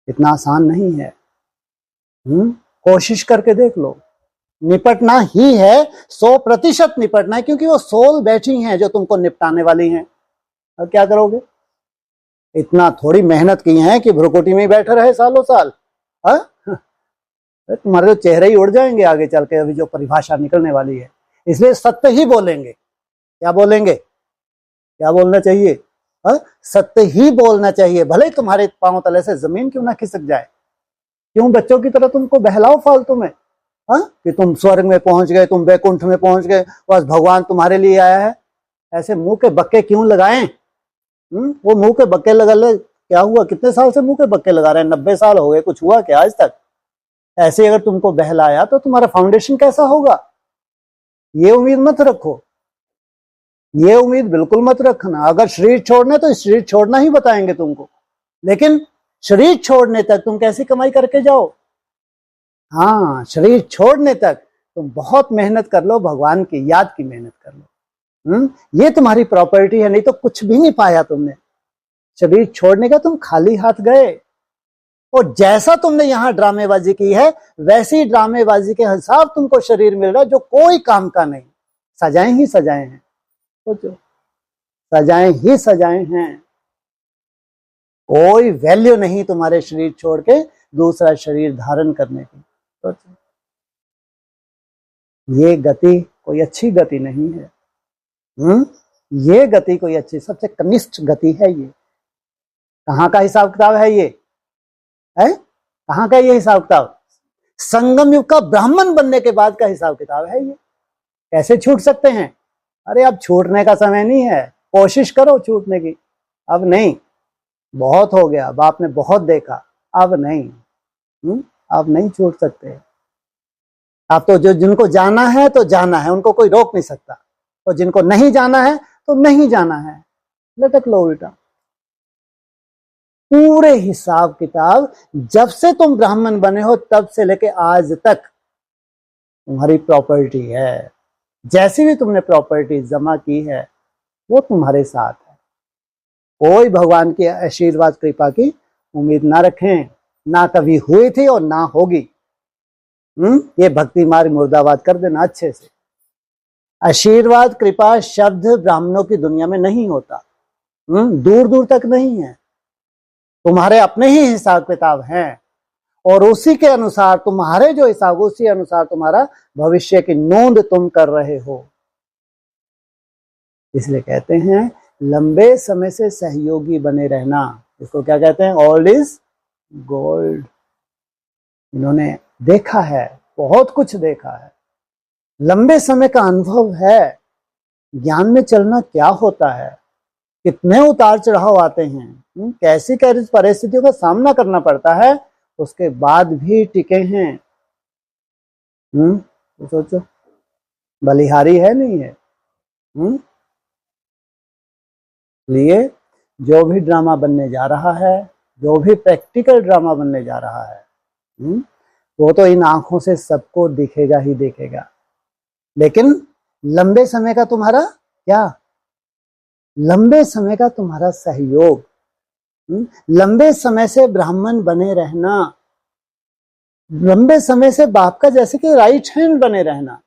A: इतना आसान नहीं है। कोशिश करके देख लो, निपटना ही है, 100% निपटना है, क्योंकि वो सोल बैठी हैं जो तुमको निपटाने वाली हैं। अब क्या करोगे? इतना थोड़ी मेहनत की है कि भ्रुकुटी में ही बैठे रहे सालों साल। तुम्हारे तो चेहरे ही उड़ जाएंगे आगे चल के, अभी जो परिभाषा निकलने वाली है। इसलिए सत्य ही बोलेंगे। क्या बोलेंगे? क्या बोलना चाहिए? सत्य ही बोलना चाहिए, भले तुम्हारे पांव तले से जमीन क्यों ना खिसक जाए। क्यों बच्चों की तरह तुमको बहलाओ फालतू में, कि तुम स्वर्ग में पहुंच गए, तुम वैकुंठ में पहुंच गए, बस भगवान तुम्हारे लिए आया है। ऐसे मुंह के बक्के क्यों लगाएं? वो मुंह के बक्के लगा ले, क्या हुआ? कितने साल से मुंह के बक्के लगा रहे हैं? 90 साल हो गए, कुछ हुआ क्या आज तक? ऐसे अगर तुमको बहलाया तो तुम्हारा फाउंडेशन कैसा होगा? ये उम्मीद मत रखो, ये उम्मीद बिल्कुल मत रखना। अगर शरीर छोड़ना तो शरीर छोड़ना ही बताएंगे तुमको, लेकिन शरीर छोड़ने तक तुम कैसी कमाई करके जाओ? हाँ, शरीर छोड़ने तक तुम बहुत मेहनत कर लो, भगवान की याद की मेहनत कर लो। ये तुम्हारी प्रॉपर्टी है, नहीं तो कुछ भी नहीं पाया तुमने। शरीर छोड़ने का तुम खाली हाथ गए, और जैसा तुमने यहाँ ड्रामेबाजी की है, वैसी ड्रामेबाजी के हिसाब तुमको शरीर मिल रहा है, जो कोई काम का नहीं। सजाएं ही सजाएं हैं, सोचो, सजाएं ही सजाएं हैं। कोई वैल्यू नहीं तुम्हारे शरीर छोड़ के दूसरा शरीर धारण करने की। सोचो, ये गति कोई अच्छी गति नहीं है। ये गति कोई अच्छी, सबसे कनिष्ठ गति है ये। कहाँ का हिसाब किताब है ये? है कहाँ का ये हिसाब किताब? संगम युग का ब्राह्मण बनने के बाद का हिसाब किताब है ये। कैसे छूट सकते हैं? अरे अब छूटने का समय नहीं है, कोशिश करो छूटने की। अब नहीं, बहुत हो गया, बाप ने बहुत देखा, अब नहीं। अब नहीं छूट सकते। अब तो जो जिनको जाना है तो जाना है, उनको कोई रोक नहीं सकता, और जिनको नहीं जाना है तो नहीं जाना है, लटक लो उल्टा। पूरे हिसाब किताब जब से तुम ब्राह्मण बने हो तब से लेके आज तक तुम्हारी प्रॉपर्टी है। जैसी भी तुमने प्रॉपर्टी जमा की है वो तुम्हारे साथ है। कोई भगवान के आशीर्वाद कृपा की उम्मीद ना रखें, ना कभी हुई थी और ना होगी। ये भक्ति मार्ग मुर्दाबाद कर देना अच्छे से। आशीर्वाद कृपा शब्द ब्राह्मणों की दुनिया में नहीं होता, दूर दूर तक नहीं है। तुम्हारे अपने ही हिसाब किताब हैं, और उसी के अनुसार तुम्हारे जो हिसाब, उसी अनुसार तुम्हारा भविष्य की नोंद तुम कर रहे हो। इसलिए कहते हैं लंबे समय से सहयोगी बने रहना। इसको क्या कहते हैं? Old is gold. इन्होंने देखा है, बहुत कुछ देखा है, लंबे समय का अनुभव है, ज्ञान में चलना क्या होता है, कितने उतार चढ़ाव आते हैं, कैसी कैसी परिस्थितियों का सामना करना पड़ता है, उसके बाद भी टिके हैं। तो सोचो, बलिहारी है नहीं है। लिए जो भी ड्रामा बनने जा रहा है, जो भी प्रैक्टिकल ड्रामा बनने जा रहा है, वो तो इन आंखों से सबको दिखेगा ही दिखेगा। लेकिन लंबे समय का तुम्हारा क्या? लंबे समय का तुम्हारा सहयोग, लंबे समय से ब्राह्मण बने रहना, लंबे समय से बाप का जैसे कि राइट हैंड बने रहना,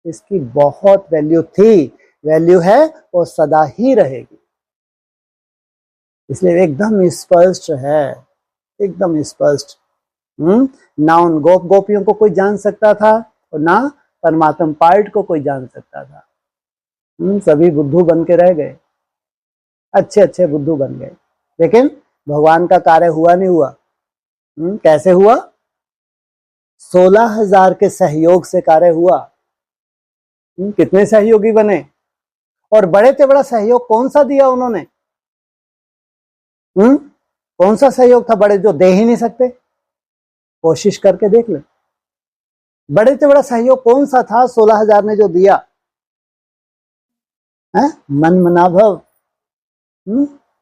A: इसकी बहुत वैल्यू थी, वैल्यू है और सदा ही रहेगी। इसलिए एकदम स्पष्ट है, एकदम स्पष्ट। ना उन गोपियों को कोई जान सकता था और ना परमात्म पार्ट को कोई जान सकता था। सभी बुद्धू बन के रह गए, अच्छे अच्छे बुद्धू बन गए, लेकिन भगवान का कार्य हुआ नहीं हुआ। कैसे हुआ? 16,000 के सहयोग से कार्य हुआ। कितने सहयोगी बने, और बड़े से बड़ा सहयोग कौन सा दिया उन्होंने? कौन सा सहयोग था बड़े, जो दे ही नहीं सकते? कोशिश करके देख ले, बड़े से बड़ा सहयोग कौन सा था 16,000 ने जो दिया है? मन मनाभव।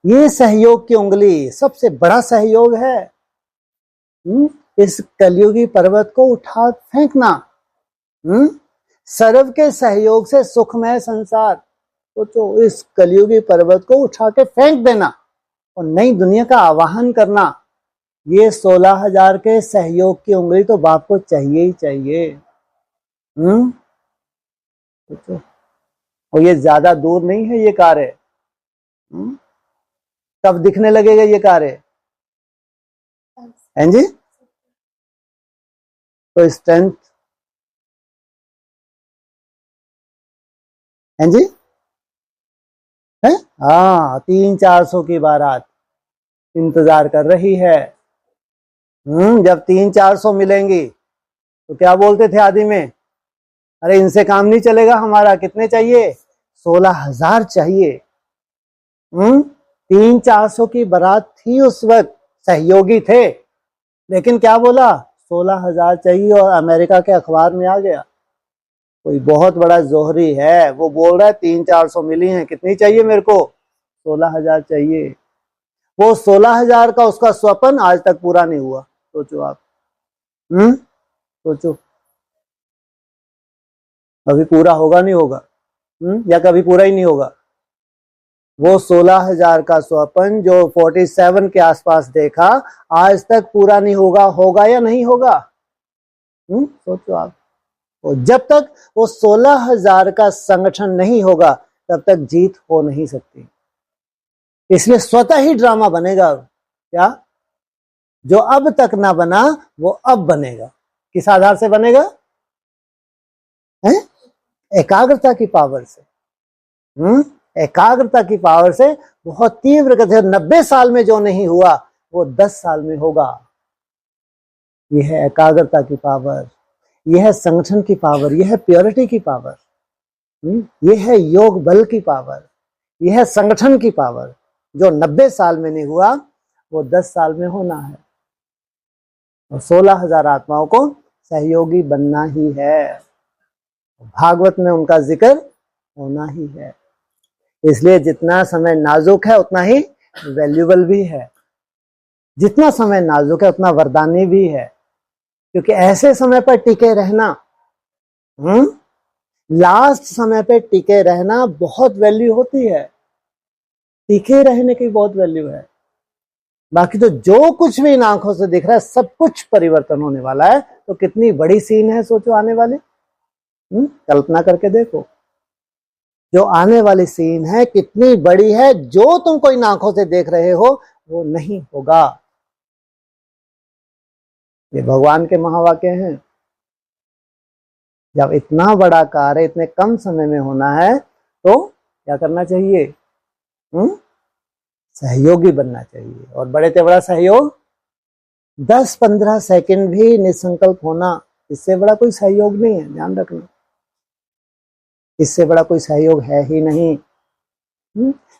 A: ये सहयोग की उंगली सबसे बड़ा सहयोग है। इस कलयुगी पर्वत को उठा फेंकना, सर्व के सहयोग से सुखमय संसार। सोचो, इस कलयुगी पर्वत को उठा के फेंक देना और नई दुनिया का आवाहन करना, ये 16,000 के सहयोग की उंगली तो बाप को चाहिए ही चाहिए। और ये ज्यादा दूर नहीं है ये कार्य। कब दिखने लगेगा ये कार्य? हैं जी? तो स्ट्रेंथ हैं जी है। हाँ, 300-400 की बारात इंतजार कर रही है। जब 300-400 मिलेंगी तो क्या बोलते थे आदि में? अरे इनसे काम नहीं चलेगा हमारा, कितने चाहिए? 16,000 चाहिए। 300-400 की बारात थी उस वक्त, सहयोगी थे, लेकिन क्या बोला? 16,000 चाहिए। और अमेरिका के अखबार में आ गया, कोई बहुत बड़ा जोहरी है, वो बोल रहा है 300-400 मिली हैं, कितनी चाहिए मेरे को? 16,000 चाहिए। वो 16,000 का उसका स्वप्न आज तक पूरा नहीं हुआ। सोचो आप, सोचो, अभी पूरा होगा नहीं होगा? या कभी पूरा ही नहीं होगा? वो 16,000 का स्वप्न जो 47 के आसपास देखा, आज तक पूरा नहीं होगा। होगा या नहीं होगा? सोचो आप। और जब तक वो 16,000 का संगठन नहीं होगा, तब तक जीत हो नहीं सकती। इसलिए स्वतः ही ड्रामा बनेगा। क्या? जो अब तक ना बना वो अब बनेगा। किस आधार से बनेगा? है? एकाग्रता की पावर से। एकाग्रता की पावर से बहुत तीव्र गति। 90 साल में जो नहीं हुआ वो 10 साल में होगा। यह है एकाग्रता की पावर, यह है संगठन की पावर, यह है प्योरिटी की पावर, यह है योग बल की पावर, यह है संगठन की पावर। जो 90 साल में नहीं हुआ वो 10 साल में होना है। और 16,000 आत्माओं को सहयोगी बनना ही है। भागवत में उनका जिक्र होना ही है। इसलिए जितना समय नाजुक है उतना ही वैल्यूबल भी है, जितना समय नाजुक है उतना वरदानी भी है। क्योंकि ऐसे समय पर टिके रहना, लास्ट समय पे टिके रहना बहुत वैल्यू होती है। टिके रहने की बहुत वैल्यू है। बाकी तो जो कुछ भी इन आंखों से दिख रहा है सब कुछ परिवर्तन होने वाला है। तो कितनी बड़ी सीन है सोचो आने वाले। कल्पना करके देखो, जो आने वाली सीन है कितनी बड़ी है। जो तुम कोई इन आंखों से देख रहे हो वो नहीं होगा। ये भगवान के महावाक्य हैं। जब इतना बड़ा कार्य इतने कम समय में होना है तो क्या करना चाहिए? सहयोगी बनना चाहिए। और बड़े से बड़ा सहयोग 10-15 सेकंड भी निसंकल्प होना, इससे बड़ा कोई सहयोग नहीं है, ध्यान रखना, इससे बड़ा कोई सहयोग है ही नहीं।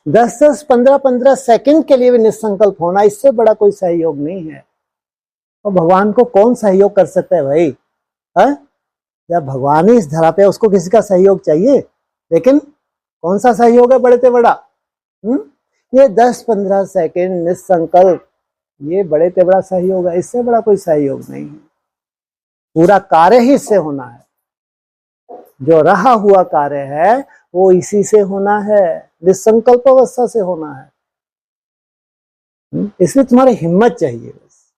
A: 10-10, 15-15 सेकंड के लिए भी निसंकल्प होना, इससे बड़ा कोई सहयोग नहीं है। और भगवान को कौन सहयोग कर सकता है भाई? है जब भगवान ही इस धरा पे, उसको किसी का सहयोग चाहिए? लेकिन कौन सा सहयोग है बड़े से बड़ा? ये 10-15 सेकंड निसंकल्प, ये बड़े से बड़ा सहयोग है, इससे बड़ा कोई सहयोग नहीं है। पूरा कार्य ही इससे होना है, जो रहा हुआ कार्य है वो इसी से होना है, निसंकल्प अवस्था से होना है। इसलिए तुम्हारी हिम्मत चाहिए बस।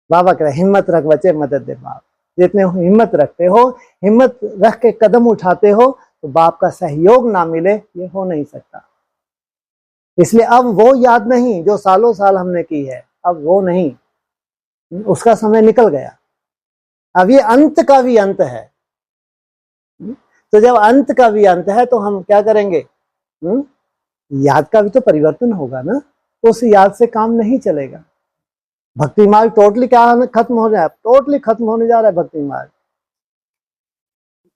A: बाबा कह रहे हिम्मत रख बच्चे, मदद दे बाप। जितने हिम्मत रखते हो, हिम्मत रख के कदम उठाते हो, तो बाप का सहयोग ना मिले ये हो नहीं सकता। इसलिए अब वो याद नहीं जो सालों साल हमने की है, अब वो नहीं, उसका समय निकल गया। अब ये अंत का भी अंत है। तो जब अंत का भी अंत है तो हम क्या करेंगे? याद का भी तो परिवर्तन होगा ना, उस याद से काम नहीं चलेगा। भक्ति मार्ग टोटली क्या खत्म हो जाए, टोटली खत्म होने जा रहा है भक्ति मार्ग।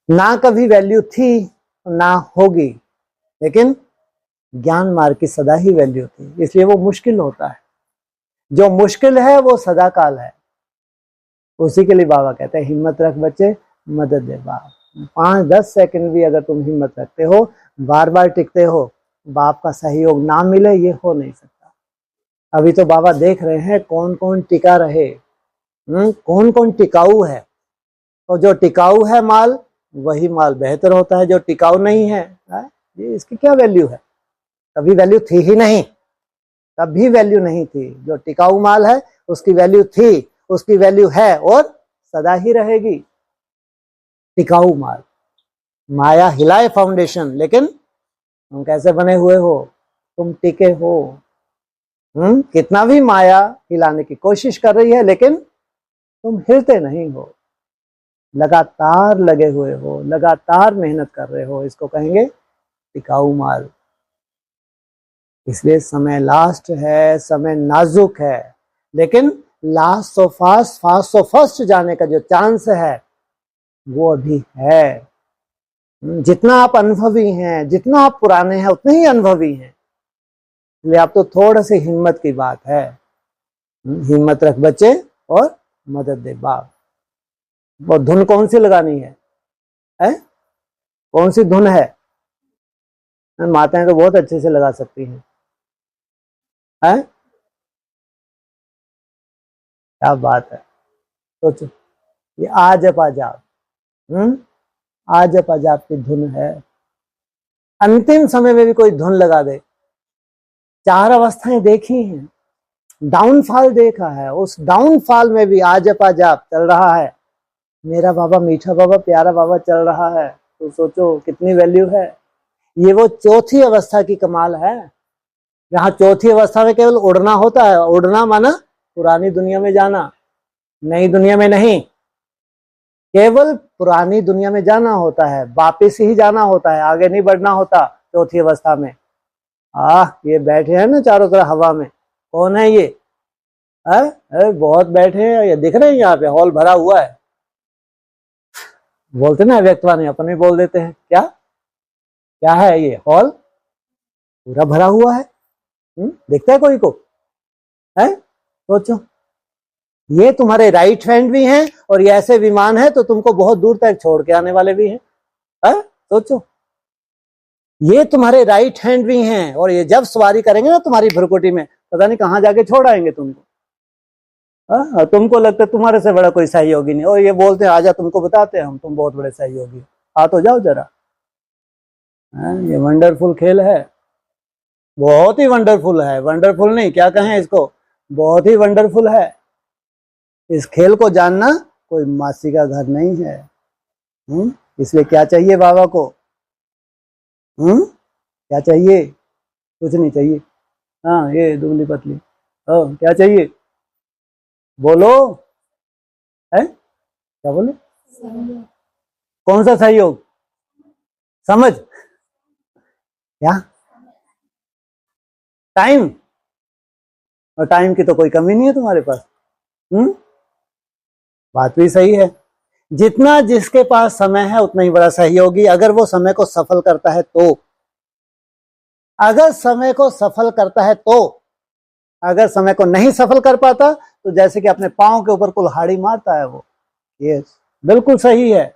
A: ना कभी वैल्यू थी ना होगी, लेकिन ज्ञान मार्ग की सदा ही वैल्यू थी, इसलिए वो मुश्किल होता है। जो मुश्किल है वो सदा काल है। उसी के लिए बाबा कहते हैं हिम्मत रख बच्चे, मदद दे बाप। 5-10 सेकंड भी अगर तुम हिम्मत रखते हो, बार बार टिकते हो, बाप का सहयोग ना मिले ये हो नहीं सकता। अभी तो बाबा देख रहे हैं कौन कौन टिका रहे, कौन कौन टिकाऊ है। और जो टिकाऊ है माल, वही माल बेहतर होता है। जो टिकाऊ नहीं है, ये इसकी क्या वैल्यू है? कभी वैल्यू थी ही नहीं, कभी वैल्यू नहीं थी। जो टिकाऊ माल है उसकी वैल्यू थी, उसकी वैल्यू है और सदा ही रहेगी। टिकाऊ माल, माया हिलाए फाउंडेशन, लेकिन तुम कैसे बने हुए हो? तुम टिके हो। कितना भी माया हिलाने की कोशिश कर रही है, लेकिन तुम हिलते नहीं हो, लगातार लगे हुए हो, लगातार मेहनत कर रहे हो, इसको कहेंगे टिकाऊ माल। इसलिए समय लास्ट है, समय नाजुक है, लेकिन last so fast, fast so first जाने का जो चांस है वो अभी है। जितना आप अनुभवी हैं, जितना आप पुराने हैं, उतने ही अनुभवी हैं। इसलिए आप तो थोड़ा सी हिम्मत की बात है। हिम्मत रख बच्चे और मदद दे बाप। वो धुन कौन सी लगानी है? कौन सी धुन है? माताएं तो बहुत अच्छे से लगा सकती हैं। क्या बात है। सोचो, ये आज अजाब, आज अजाब की धुन है। अंतिम समय में भी कोई धुन लगा दे। 4 अवस्थाएं देखी हैं, डाउनफॉल देखा है, उस डाउनफॉल में भी आज अजाब चल रहा है। मेरा बाबा, मीठा बाबा, प्यारा बाबा चल रहा है, तो सोचो कितनी वैल्यू है। ये वो चौथी अवस्था की कमाल है, जहां चौथी अवस्था में केवल उड़ना होता है। उड़ना माना पुरानी दुनिया में जाना, नई दुनिया में नहीं। केवल पुरानी दुनिया में जाना होता है, वापिस ही जाना होता है, आगे नहीं बढ़ना होता चौथी अवस्था में। ये बैठे हैं ना चारों तरफ हवा में, कौन है ये? बहुत बैठे हैं, ये दिख रहे हैं, यहाँ पे हॉल भरा हुआ है। बोलते ना व्यक्तवान, अपन भी बोल देते हैं। क्या क्या है ये? हॉल पूरा भरा हुआ है। दिखता है कोई को? है? सोचो, ये तुम्हारे राइट हैंड भी हैं, और ये ऐसे विमान है तो तुमको बहुत दूर तक छोड़ के आने वाले भी हैं। सोचो, ये तुम्हारे राइट हैंड भी हैं, और ये जब सवारी करेंगे ना तुम्हारी भुरकुटी में, पता नहीं कहां जाके छोड़ आएंगे तुमको। तुमको लगता है तुम्हारे से बड़ा कोई सहयोगी नहीं, और ये बोलते हैं आजा तुमको बताते हैं हम, तुम बहुत बड़े सहयोगी, आ तो जाओ जरा। ये वंडरफुल खेल है, बहुत ही वंडरफुल है। वंडरफुल नहीं, क्या कहें इसको, बहुत ही वंडरफुल है। इस खेल को जानना कोई मासी का घर नहीं है। इसलिए क्या चाहिए बाबा को? क्या चाहिए? कुछ नहीं चाहिए। हाँ, ये दुबली पतली, क्या चाहिए? बोलो। है क्या बोले? कौन सा सहयोग? समझ? क्या? टाइम? और टाइम की तो कोई कमी नहीं है तुम्हारे पास। बात भी सही है। जितना जिसके पास समय है उतना ही बड़ा सहयोगी, अगर वो समय को सफल करता है तो, अगर समय को सफल करता है तो, अगर समय को नहीं सफल कर पाता तो जैसे कि अपने पांव के ऊपर कुल्हाड़ी मारता है वो। ये बिल्कुल सही है।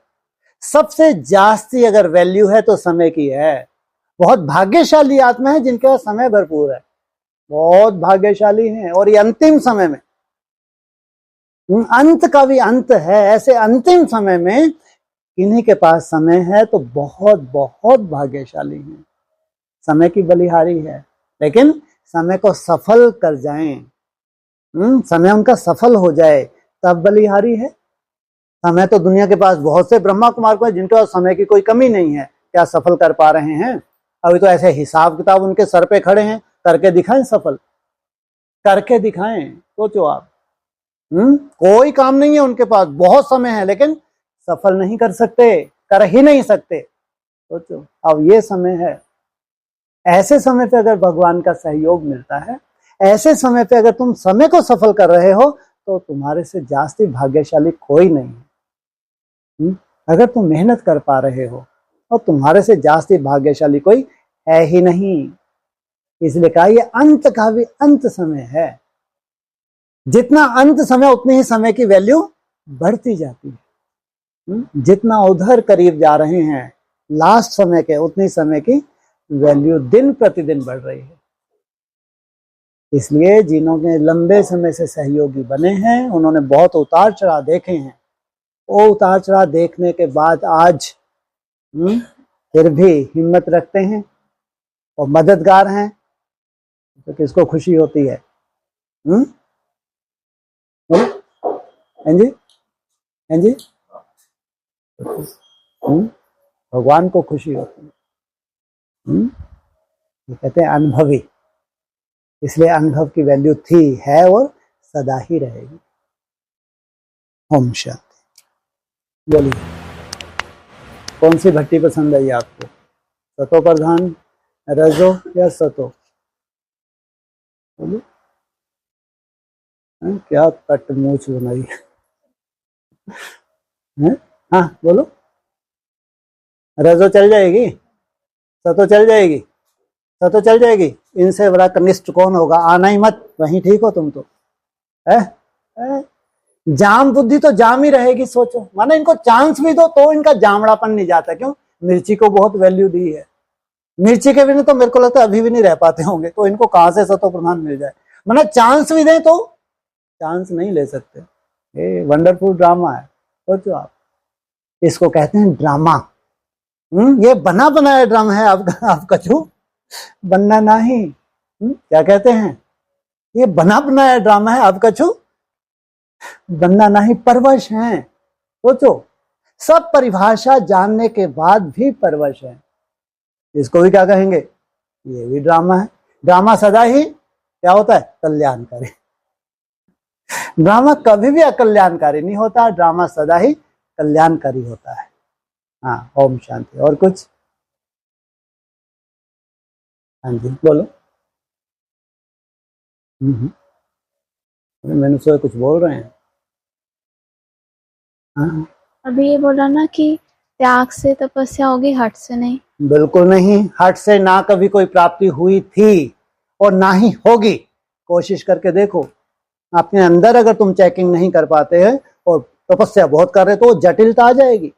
A: सबसे जास्ती अगर वैल्यू है तो समय की है। बहुत भाग्यशाली आत्मा है जिनके पास समय भरपूर है, बहुत भाग्यशाली हैं। और ये अंतिम समय में, अंत का भी अंत है, ऐसे अंतिम समय में किन्हीं के पास समय है तो बहुत बहुत भाग्यशाली हैं। समय की बलिहारी है, लेकिन समय को सफल कर जाएं, समय उनका सफल हो जाए तब बलिहारी है। समय तो दुनिया के पास बहुत से ब्रह्मा कुमार को है जिनके पास समय की कोई कमी नहीं है, क्या सफल कर पा रहे हैं? अभी तो ऐसे हिसाब किताब उनके सर पे खड़े हैं, करके दिखाएं, सफल करके दिखाएं। सोचो आप, कोई काम नहीं है उनके पास, बहुत समय है लेकिन सफल नहीं कर सकते, कर ही नहीं सकते। सोचो, अब ये समय है। ऐसे समय पे अगर भगवान का सहयोग मिलता है, ऐसे समय पे अगर तुम समय को सफल कर रहे हो तो तुम्हारे से जास्ती भाग्यशाली कोई नहीं है। अगर तुम मेहनत कर पा रहे हो और तुम्हारे से जास्ती भाग्यशाली कोई है ही नहीं। इसलिए कहा ये अंत का भी अंत समय है। जितना अंत समय उतनी ही समय की वैल्यू बढ़ती जाती है। जितना उधर करीब जा रहे हैं लास्ट समय के, उतनी समय की वैल्यू दिन प्रतिदिन बढ़ रही है। इसलिए जिन्होंने लंबे समय से सहयोगी बने हैं उन्होंने बहुत उतार चढ़ाव देखे हैं। वो उतार चढ़ाव देखने के बाद आज फिर भी हिम्मत रखते हैं और मददगार हैं, तो किसको खुशी होती है? हैं जी, हैं जी, भगवान को खुशी होती है। ये कहते हैं अनुभवी, इसलिए अनुभव की वैल्यू थी, है और सदा ही रहेगी। ओम शांति। बोलिए, कौन सी भट्टी पसंद आई आपको? सतो प्रधान, रजो या सतो? बोलो। क्या कट मूछ बनाई है? हाँ बोलो। रजो चल जाएगी, सतो चल जाएगी, सतो चल जाएगी। इनसे बड़ा कनिष्ठ कौन होगा? आना ही मत, वहीं ठीक हो तुम तो है? जाम बुद्धि तो जाम ही रहेगी। सोचो, माना इनको चांस भी दो तो इनका जामड़ापन नहीं जाता। क्यों? मिर्ची को बहुत वैल्यू दी है। मिर्ची के बिना तो मेरे को लगता है अभी भी नहीं रह पाते होंगे, तो इनको कहां से सतो प्रधान मिल जाए? माना चांस भी दें तो चांस नहीं ले सकते। ये वंडरफुल ड्रामा है। सोचो आप, इसको कहते हैं ड्रामा। ये बना बनाया ड्रामा है आपका कछु बनना नहीं। क्या कहते हैं? ये बना बनाया ड्रामा है, आपका कछु बनना नहीं। परवश हैं। सोचो, सब परिभाषा जानने के बाद भी परवश है। इसको भी क्या कहेंगे? ये भी ड्रामा है। ड्रामा सदा ही क्या होता है? कल्याणकारी। ड्रामा कभी भी अकल्याणकारी नहीं होता, ड्रामा सदा ही कल्याणकारी होता है। हाँ, ओम शांति। और कुछ? हाँ जी बोलो। मैंने सोचा कुछ बोल रहे हैं। हाँ,
B: अभी ये बोला ना कि त्याग से तपस्या होगी, हट से नहीं।
A: बिल्कुल नहीं। हट से ना कभी कोई प्राप्ति हुई थी और ना ही होगी। कोशिश करके देखो, अपने अंदर अगर तुम चेकिंग नहीं कर पाते हैं और तपस्या बहुत कर रहे तो जटिलता आ जाएगी।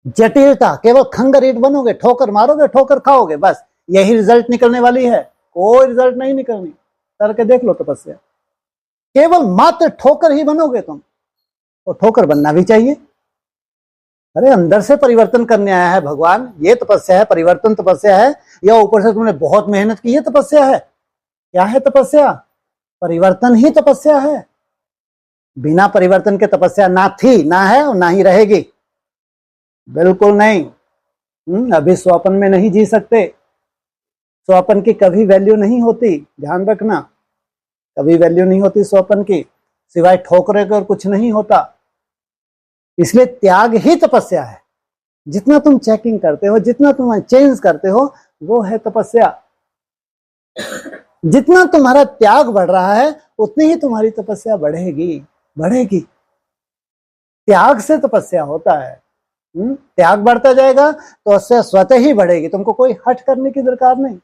A: जटिलता, केवल खंगरीट बनोगे, ठोकर मारोगे, ठोकर खाओगे, बस यही रिजल्ट निकलने वाली है। कोई रिजल्ट नहीं निकलनी। करके देख लो तपस्या, केवल मात्र ठोकर ही बनोगे तुम। और ठोकर बनना भी चाहिए। अरे अंदर से परिवर्तन करने आया है भगवान, ये तपस्या है, परिवर्तन तपस्या है। या ऊपर से तुमने बहुत मेहनत की है तपस्या है? क्या है तपस्या? परिवर्तन ही तपस्या है। बिना परिवर्तन के तपस्या ना थी, ना है और ना ही रहेगी। बिल्कुल नहीं। अभी स्वप्न में नहीं जी सकते। स्वप्न की कभी वैल्यू नहीं होती, ध्यान रखना। कभी वैल्यू नहीं होती स्वप्न की, सिवाय ठोकरे के और कुछ नहीं होता। इसलिए त्याग ही तपस्या है। जितना तुम चेकिंग करते हो, जितना तुम चेंज करते हो, वो है तपस्या। जितना तुम्हारा त्याग बढ़ रहा है उतनी ही तुम्हारी तपस्या बढ़ेगी बढ़ेगी। त्याग से तपस्या होता है। त्याग बढ़ता जाएगा तो उससे स्वतः ही बढ़ेगी, तुमको कोई हट करने की दरकार नहीं,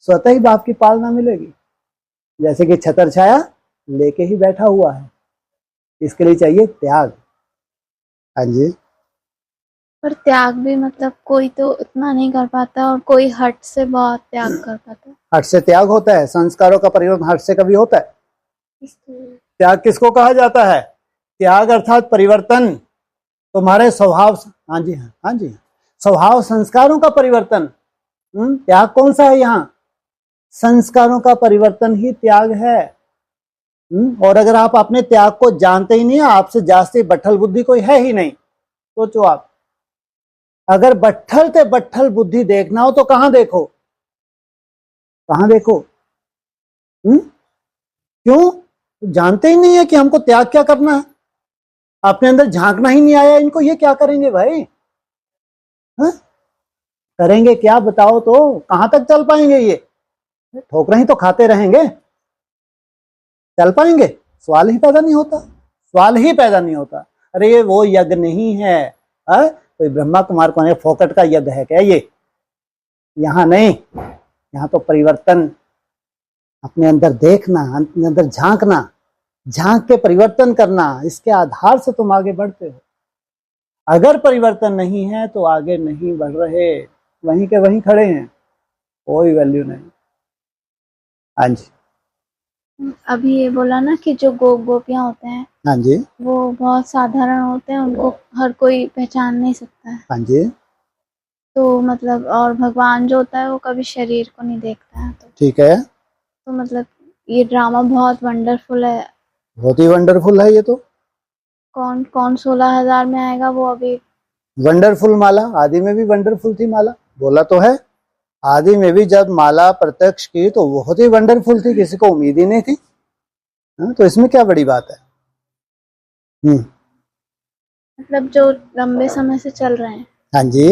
A: स्वतः ही बाप की पालना मिलेगी। जैसे कि छतर छाया लेके ही बैठा हुआ है, इसके लिए चाहिए त्याग। हाँ जी।
B: पर त्याग भी मतलब कोई तो इतना नहीं कर पाता और कोई हट से बहुत त्याग कर पाता है।
A: हट से त्याग होता है, संस्कारों का परिवर्तन हट से कभी होता है? त्याग किसको कहा जाता है? त्याग अर्थात परिवर्तन, तुम्हारे स्वभाव। हाँ जी हाँ जी, स्वभाव संस्कारों का परिवर्तन। त्याग कौन सा है यहाँ? संस्कारों का परिवर्तन ही त्याग है। और अगर आप अपने त्याग को जानते ही नहीं, आपसे जास्ती बट्ठल बुद्धि कोई है ही नहीं। सोचो आप, अगर बट्ठल ते बट्ठल बुद्धि देखना हो तो कहां देखो, कहां देखो? क्यों? जानते ही नहीं है कि हमको त्याग क्या करना है, अपने अंदर झांकना ही नहीं आया इनको, ये क्या करेंगे भाई? हा? करेंगे क्या बताओ तो? कहां तक चल पाएंगे? ये ठोकरें ही तो खाते रहेंगे, चल पाएंगे? सवाल ही पैदा नहीं होता, सवाल ही पैदा नहीं होता। अरे ये वो यज्ञ नहीं है, कोई ब्रह्मा कुमार को फोकट का यज्ञ है क्या ये? यहाँ नहीं, यहाँ तो परिवर्तन, अपने अंदर देखना, अपने अंदर झांकना, झांक के परिवर्तन करना, इसके आधार से तुम आगे बढ़ते हो। अगर परिवर्तन नहीं है तो आगे नहीं बढ़ रहे, वहीं के वहीं खड़े हैं, कोई वैल्यू नहीं। हाँ जी।
B: अभी ये बोला ना कि जो गोपियां होते हैं,
A: हाँ जी,
B: वो बहुत साधारण होते हैं, उनको हर कोई पहचान नहीं सकता है।
A: हाँ जी,
B: तो मतलब और भगवान जो होता है वो कभी शरीर को नहीं देखता है। तो
A: ठीक है,
B: तो मतलब ये ड्रामा बहुत वंडरफुल है।
A: बहुत ही वंडरफुल है ये तो।
B: कौन कौन 16,000 में आएगा वो अभी।
A: वंडरफुल माला आदि में भी वंडरफुल थी माला, बोला तो है। आदि में भी जब माला प्रत्यक्ष की तो बहुत ही वंडरफुल थी, किसी को उम्मीद ही नहीं थी। तो इसमें क्या बड़ी बात है?
B: मतलब जो लंबे समय से चल रहे हैं।
A: हाँ जी,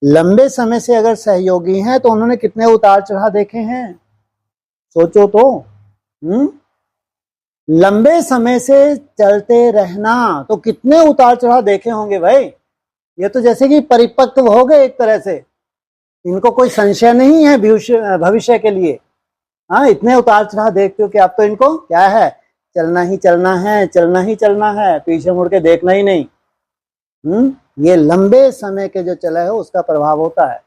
A: लंबे समय से अगर सहयोगी हैं तो उन्होंने कितने उतार चढ़ाव देखे हैं, सोचो तो। लंबे समय से चलते रहना तो कितने उतार चढ़ाव देखे होंगे भाई। ये तो जैसे कि परिपक्व हो गए एक तरह से, इनको कोई संशय नहीं है भविष्य के लिए। हाँ, इतने उतार चढ़ाव देखते हो कि अब तो इनको क्या है, चलना ही चलना है, चलना ही चलना है, पीछे मुड़ के देखना ही नहीं। ये लंबे समय के जो चला है उसका प्रभाव होता है,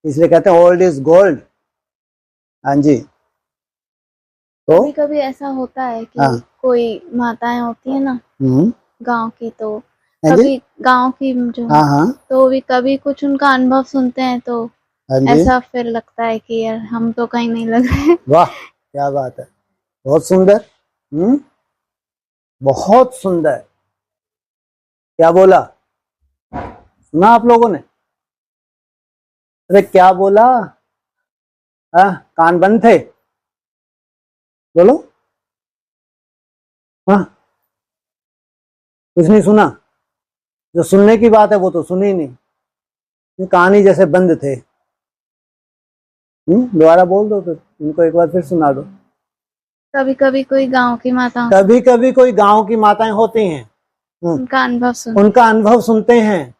A: इसलिए कहते हैं ओल्ड इज गोल्ड। हाँ जी। तो
B: कभी कभी ऐसा होता है कि
A: हाँ,
B: कोई माताएं होती है ना गांव की, तो
A: हाँ जी,
B: कभी गांव की जो
A: हाँ हाँ,
B: तो भी कभी कुछ उनका अनुभव सुनते हैं तो
A: हाँ जी,
B: ऐसा फिर लगता है कि यार हम तो कहीं नहीं लग रहे।
A: वाह क्या बात है, बहुत सुंदर। बहुत सुंदर। क्या बोला, सुना आप लोगों ने? अरे क्या बोला? कान बंद थे, बोलो। हाँ, कुछ नहीं सुना? जो सुनने की बात है वो तो सुनी ही नहीं, ये कहानी जैसे बंद थे। दोबारा बोल दो, फिर इनको एक बार फिर सुना दो।
B: कभी कभी कोई गांव की माता,
A: कभी कभी कोई गांव की माताएं होती हैं,
B: उनका अनुभव
A: उनका अनुभव सुनते हैं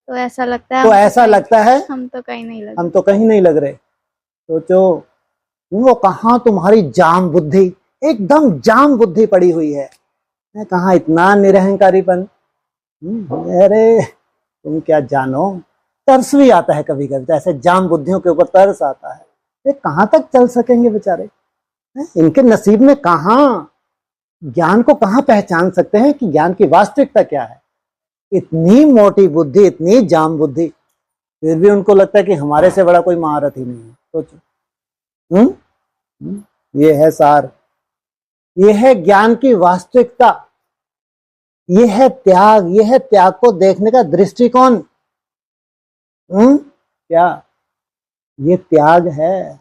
B: तो ऐसा लगता है
A: तो ऐसा लगता है
B: हम तो कहीं नहीं लग
A: हम तो कहीं नहीं लग रहे। सोचो, वो कहाँ तुम्हारी जाम बुद्धि, एकदम जाम बुद्धि पड़ी हुई है, कहाँ इतना निरहंकारीपन। अरे तुम क्या जानो, तरस भी आता है कभी कभी, तो ऐसे जाम बुद्धियों के ऊपर तरस आता है। ये कहाँ तक चल सकेंगे बेचारे, इनके नसीब में कहाँ ज्ञान को कहाँ पहचान सकते हैं कि ज्ञान की वास्तविकता क्या है। इतनी मोटी बुद्धि, इतनी जाम बुद्धि, फिर भी उनको लगता है कि हमारे से बड़ा कोई महारथ ही नहीं है। सोचो, ये है सार, ये है ज्ञान की वास्तविकता, ये है त्याग, ये है त्याग को देखने का दृष्टिकोण। क्या ये त्याग है?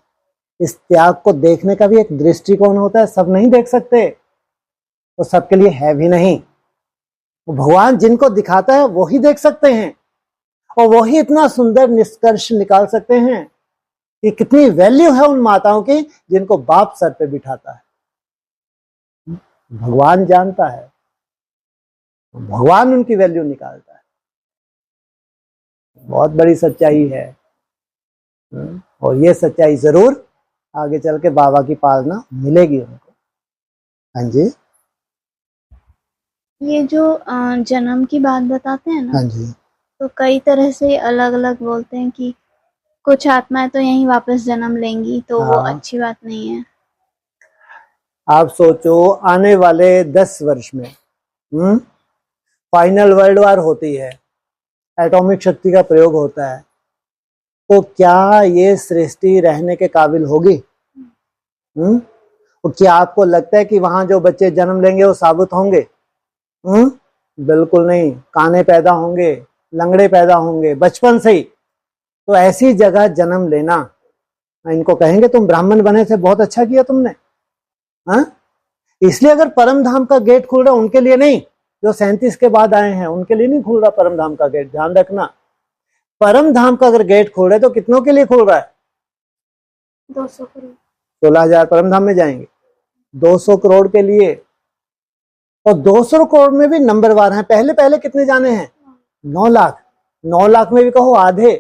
A: इस त्याग को देखने का भी एक दृष्टिकोण होता है, सब नहीं देख सकते, तो सबके लिए है भी नहीं। भगवान जिनको दिखाता है वो ही देख सकते हैं, और वही इतना सुंदर निष्कर्ष निकाल सकते हैं। ये कितनी वैल्यू है उन माताओं की जिनको बाप सर पे बिठाता है। भगवान जानता है, भगवान उनकी वैल्यू निकालता है। बहुत बड़ी सच्चाई है। और ये सच्चाई जरूर आगे चल के बाबा की पालना मिलेगी उनको। हाँ जी,
B: ये जो जन्म की बात बताते हैं ना,
A: हाँ जी,
B: तो कई तरह से अलग अलग बोलते हैं कि कुछ आत्माएं तो यहीं वापस जन्म लेंगी, तो वो
A: हाँ।
B: अच्छी बात नहीं है।
A: आप सोचो आने वाले 10 वर्ष में फाइनल वर्ल्ड वॉर होती है, एटॉमिक शक्ति का प्रयोग होता है, तो क्या ये सृष्टि रहने के काबिल होगी? और क्या आपको लगता है कि वहां जो बच्चे जन्म लेंगे वो साबित होंगे? बिल्कुल नहीं। काने पैदा होंगे, लंगड़े पैदा होंगे बचपन से ही। तो ऐसी जगह जन्म लेना, इनको कहेंगे तुम ब्राह्मण बने थे, बहुत अच्छा किया तुमने। हाँ, इसलिए अगर परम धाम का गेट खुल रहा, उनके लिए नहीं, जो 37 के बाद आए हैं उनके लिए नहीं खुल रहा परम धाम का गेट। ध्यान रखना, परम धाम का अगर गेट खोल रहे तो कितनों के लिए खुल रहा है?
B: 200 करोड़।
A: 16,000 परम धाम में जाएंगे, 200 करोड़ के लिए। और 200 करोड़ में भी नंबरवार हैं। पहले पहले कितने जाने हैं? 9 लाख। 9 लाख में भी कहो आधे,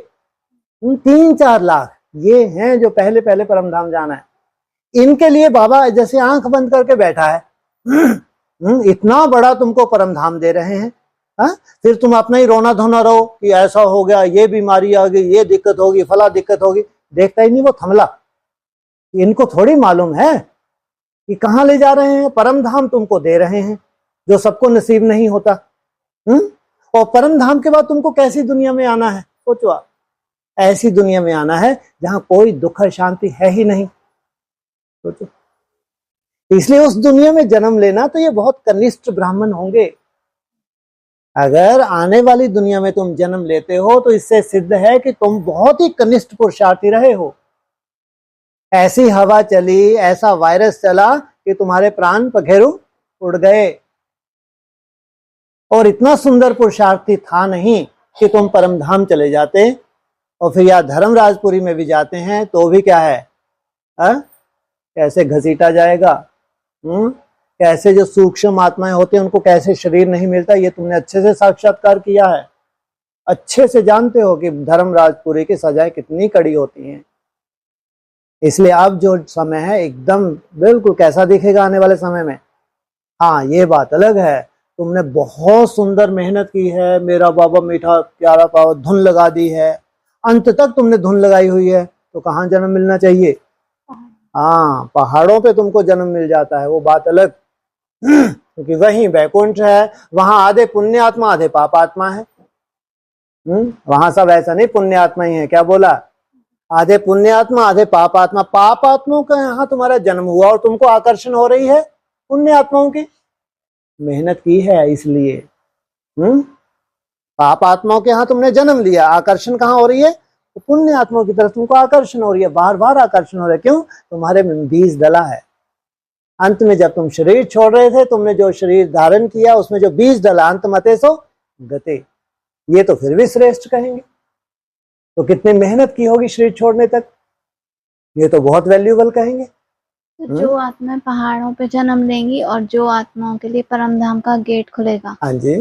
A: 3-4 लाख ये हैं जो पहले पहले परम धाम जाना है। इनके लिए बाबा जैसे आंख बंद करके बैठा है, इतना बड़ा तुमको परम धाम दे रहे हैं। हा? फिर तुम अपना ही रोना धोना रहो कि ऐसा हो गया, ये बीमारी आ गई, ये दिक्कत होगी, फला दिक्कत होगी। देखता ही नहीं वो थमला। इनको थोड़ी मालूम है कि कहाँ ले जा रहे हैं। परम धाम तुमको दे रहे हैं जो सबको नसीब नहीं होता। और परम धाम के बाद तुमको कैसी दुनिया में आना है? सोचो आप, ऐसी दुनिया में आना है जहां कोई दुख और शांति है ही नहीं। सोचो, इसलिए उस दुनिया में जन्म लेना तो ये बहुत कनिष्ठ ब्राह्मण होंगे। अगर आने वाली दुनिया में तुम जन्म लेते हो तो इससे सिद्ध है कि तुम बहुत ही कनिष्ठ पुरुषार्थी रहे हो। ऐसी हवा चली, ऐसा वायरस चला कि तुम्हारे प्राण पखेरु उड़ गए। और इतना सुंदर पुरुषार्थी था नहीं कि तुम परम धाम चले जाते। और फिर या धर्मराजपुरी में भी जाते हैं तो भी क्या है, कैसे घसीटा जाएगा। कैसे जो सूक्ष्म आत्माएं होती हैं उनको कैसे शरीर नहीं मिलता, ये तुमने अच्छे से साक्षात्कार किया है। अच्छे से जानते हो कि धर्मराजपुरी की सजाएं कितनी कड़ी होती हैं। इसलिए अब जो समय है एकदम बिल्कुल कैसा दिखेगा आने वाले समय में। हाँ, ये बात अलग है, तुमने बहुत सुंदर मेहनत की है, मेरा बाबा मीठा प्यारा पावा धुन लगा दी है, अंत तक तुमने धुन लगाई हुई है, तो कहाँ जन्म मिलना चाहिए? हाँ, पहाड़ों पे तुमको जन्म मिल जाता है, वो बात अलग। क्योंकि वहीं वैकुंठ है, वहां आधे पुण्य आत्मा आधे पाप आत्मा है। वहां सब ऐसा नहीं पुण्य आत्मा ही है, क्या बोला? आधे पुण्य आत्मा आधे पाप आत्मा। पाप आत्माओं का यहाँ तुम्हारा जन्म हुआ और तुमको आकर्षण हो रही है पुण्य आत्माओं की। मेहनत की है इसलिए। पाप आत्माओं के यहाँ तुमने जन्म लिया, आकर्षण कहाँ हो रही है? तो पुण्य आत्माओं की तरफ तुमको आकर्षण हो रही है, बार बार आकर्षण हो रहा है। क्यों? तुम्हारे में बीज डला है। अंत में जब तुम शरीर छोड़ रहे थे, तुमने जो शरीर धारण किया उसमें जो बीज डला, अंत मते सो गते, ये तो फिर भी श्रेष्ठ कहेंगे। तो कितनी मेहनत की होगी शरीर छोड़ने तक, ये तो बहुत वैल्यूएबल कहेंगे।
B: तो जो आत्माएं पहाड़ों पे जन्म लेंगी और जो आत्माओं के लिए परम धाम का गेट खुलेगा,
A: हाँ जी,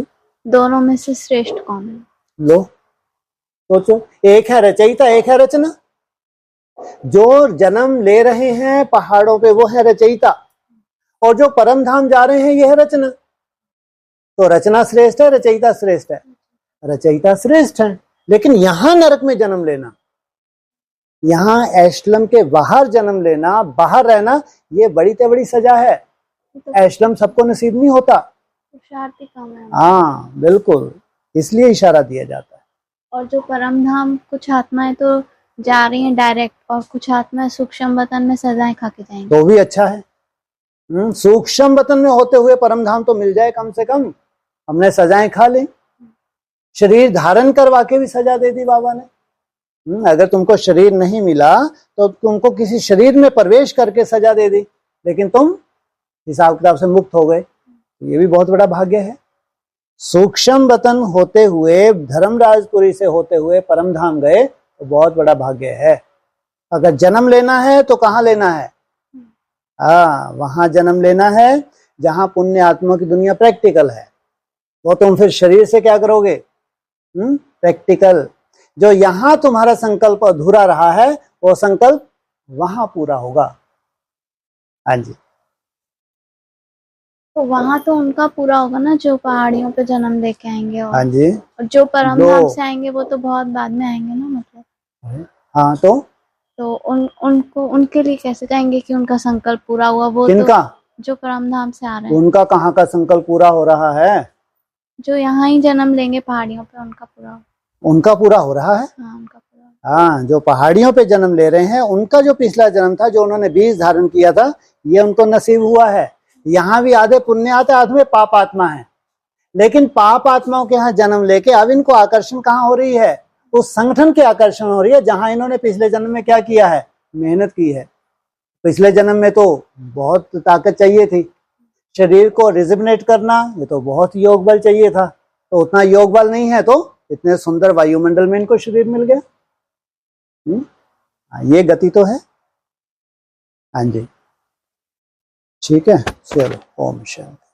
B: दोनों में से श्रेष्ठ कौन है?
A: लो सोचो, एक है रचयिता, एक है रचना। जो जन्म ले रहे हैं पहाड़ों पे वो है रचयिता, और जो परम धाम जा रहे हैं ये है रचना। तो रचना श्रेष्ठ है, रचयिता श्रेष्ठ है? रचयिता श्रेष्ठ है। लेकिन यहां नरक में जन्म लेना, यहाँ एशलम के बाहर जन्म लेना, बाहर रहना, ये बड़ी से बड़ी सजा है। एशलम सबको नसीब नहीं होता।
B: पुरुषार्थी कम है।
A: हाँ बिल्कुल, इसलिए इशारा दिया जाता है।
B: और जो परम धाम, कुछ आत्माएं तो जा रही हैं डायरेक्ट, और कुछ आत्माएं सूक्ष्म वतन में सजाएं खा के जाएंगी।
A: तो भी अच्छा है। सूक्ष्म वतन में होते हुए परम धाम तो मिल जाए कम से कम। हमने सजाएं खा ली, शरीर धारण करवा के भी सजा दे दी बाबा ने। अगर तुमको शरीर नहीं मिला तो तुमको किसी शरीर में प्रवेश करके सजा दे दी, लेकिन तुम हिसाब किताब से मुक्त हो गए। ये भी बहुत बड़ा भाग्य है। सूक्ष्म वतन होते हुए, धर्मराजपुरी से होते हुए परम धाम गए तो बहुत बड़ा भाग्य है। अगर जन्म लेना है तो कहाँ लेना है? वहां जन्म लेना है जहां पुण्य आत्मा की दुनिया प्रैक्टिकल है। वो तुम फिर शरीर से क्या करोगे? प्रैक्टिकल। जो यहां तुम्हारा संकल्प अधूरा रहा है वो संकल्प वहां पूरा होगा। हाँ जी।
B: तो वहां तो उनका पूरा होगा ना, जो पहाड़ियों पे जन्म लेके आएंगे।
A: हाँ जी।
B: और जो परमधाम से आएंगे वो तो बहुत बाद में आएंगे ना, मतलब।
A: हाँ
B: तो उनको उनके लिए कैसे कहेंगे कि उनका संकल्प पूरा हुआ? वो
A: किनका?
B: तो जो परमधाम से आ रहे हैं।
A: उनका कहाँ का संकल्प पूरा हो रहा है?
B: जो यहाँ ही जन्म लेंगे पहाड़ियों पे, उनका पूरा होगा।
A: उनका पूरा हो रहा है।
B: हाँ, उनका पूरा।
A: हाँ, जो पहाड़ियों पे जन्म ले रहे हैं उनका जो पिछला जन्म था, जो उन्होंने बीज धारण किया था, ये उनको नसीब हुआ है। यहाँ भी आधे पुण्य आते, आधे पाप आत्मा है। लेकिन पाप आत्माओं के यहाँ जन्म लेके अब इनको आकर्षण कहाँ हो रही है? उस संगठन की आकर्षण हो रही है जहां इन्होंने पिछले जन्म में क्या किया है? मेहनत की है। पिछले जन्म में तो बहुत ताकत चाहिए थी, शरीर को रिजिमिनेट करना, ये तो बहुत योग बल चाहिए था। तो उतना योग बल नहीं है, तो इतने सुंदर वायुमंडल में इनको शरीर मिल गया। ये गति तो है। हाँ जी, ठीक है, चलो, ओम शांति।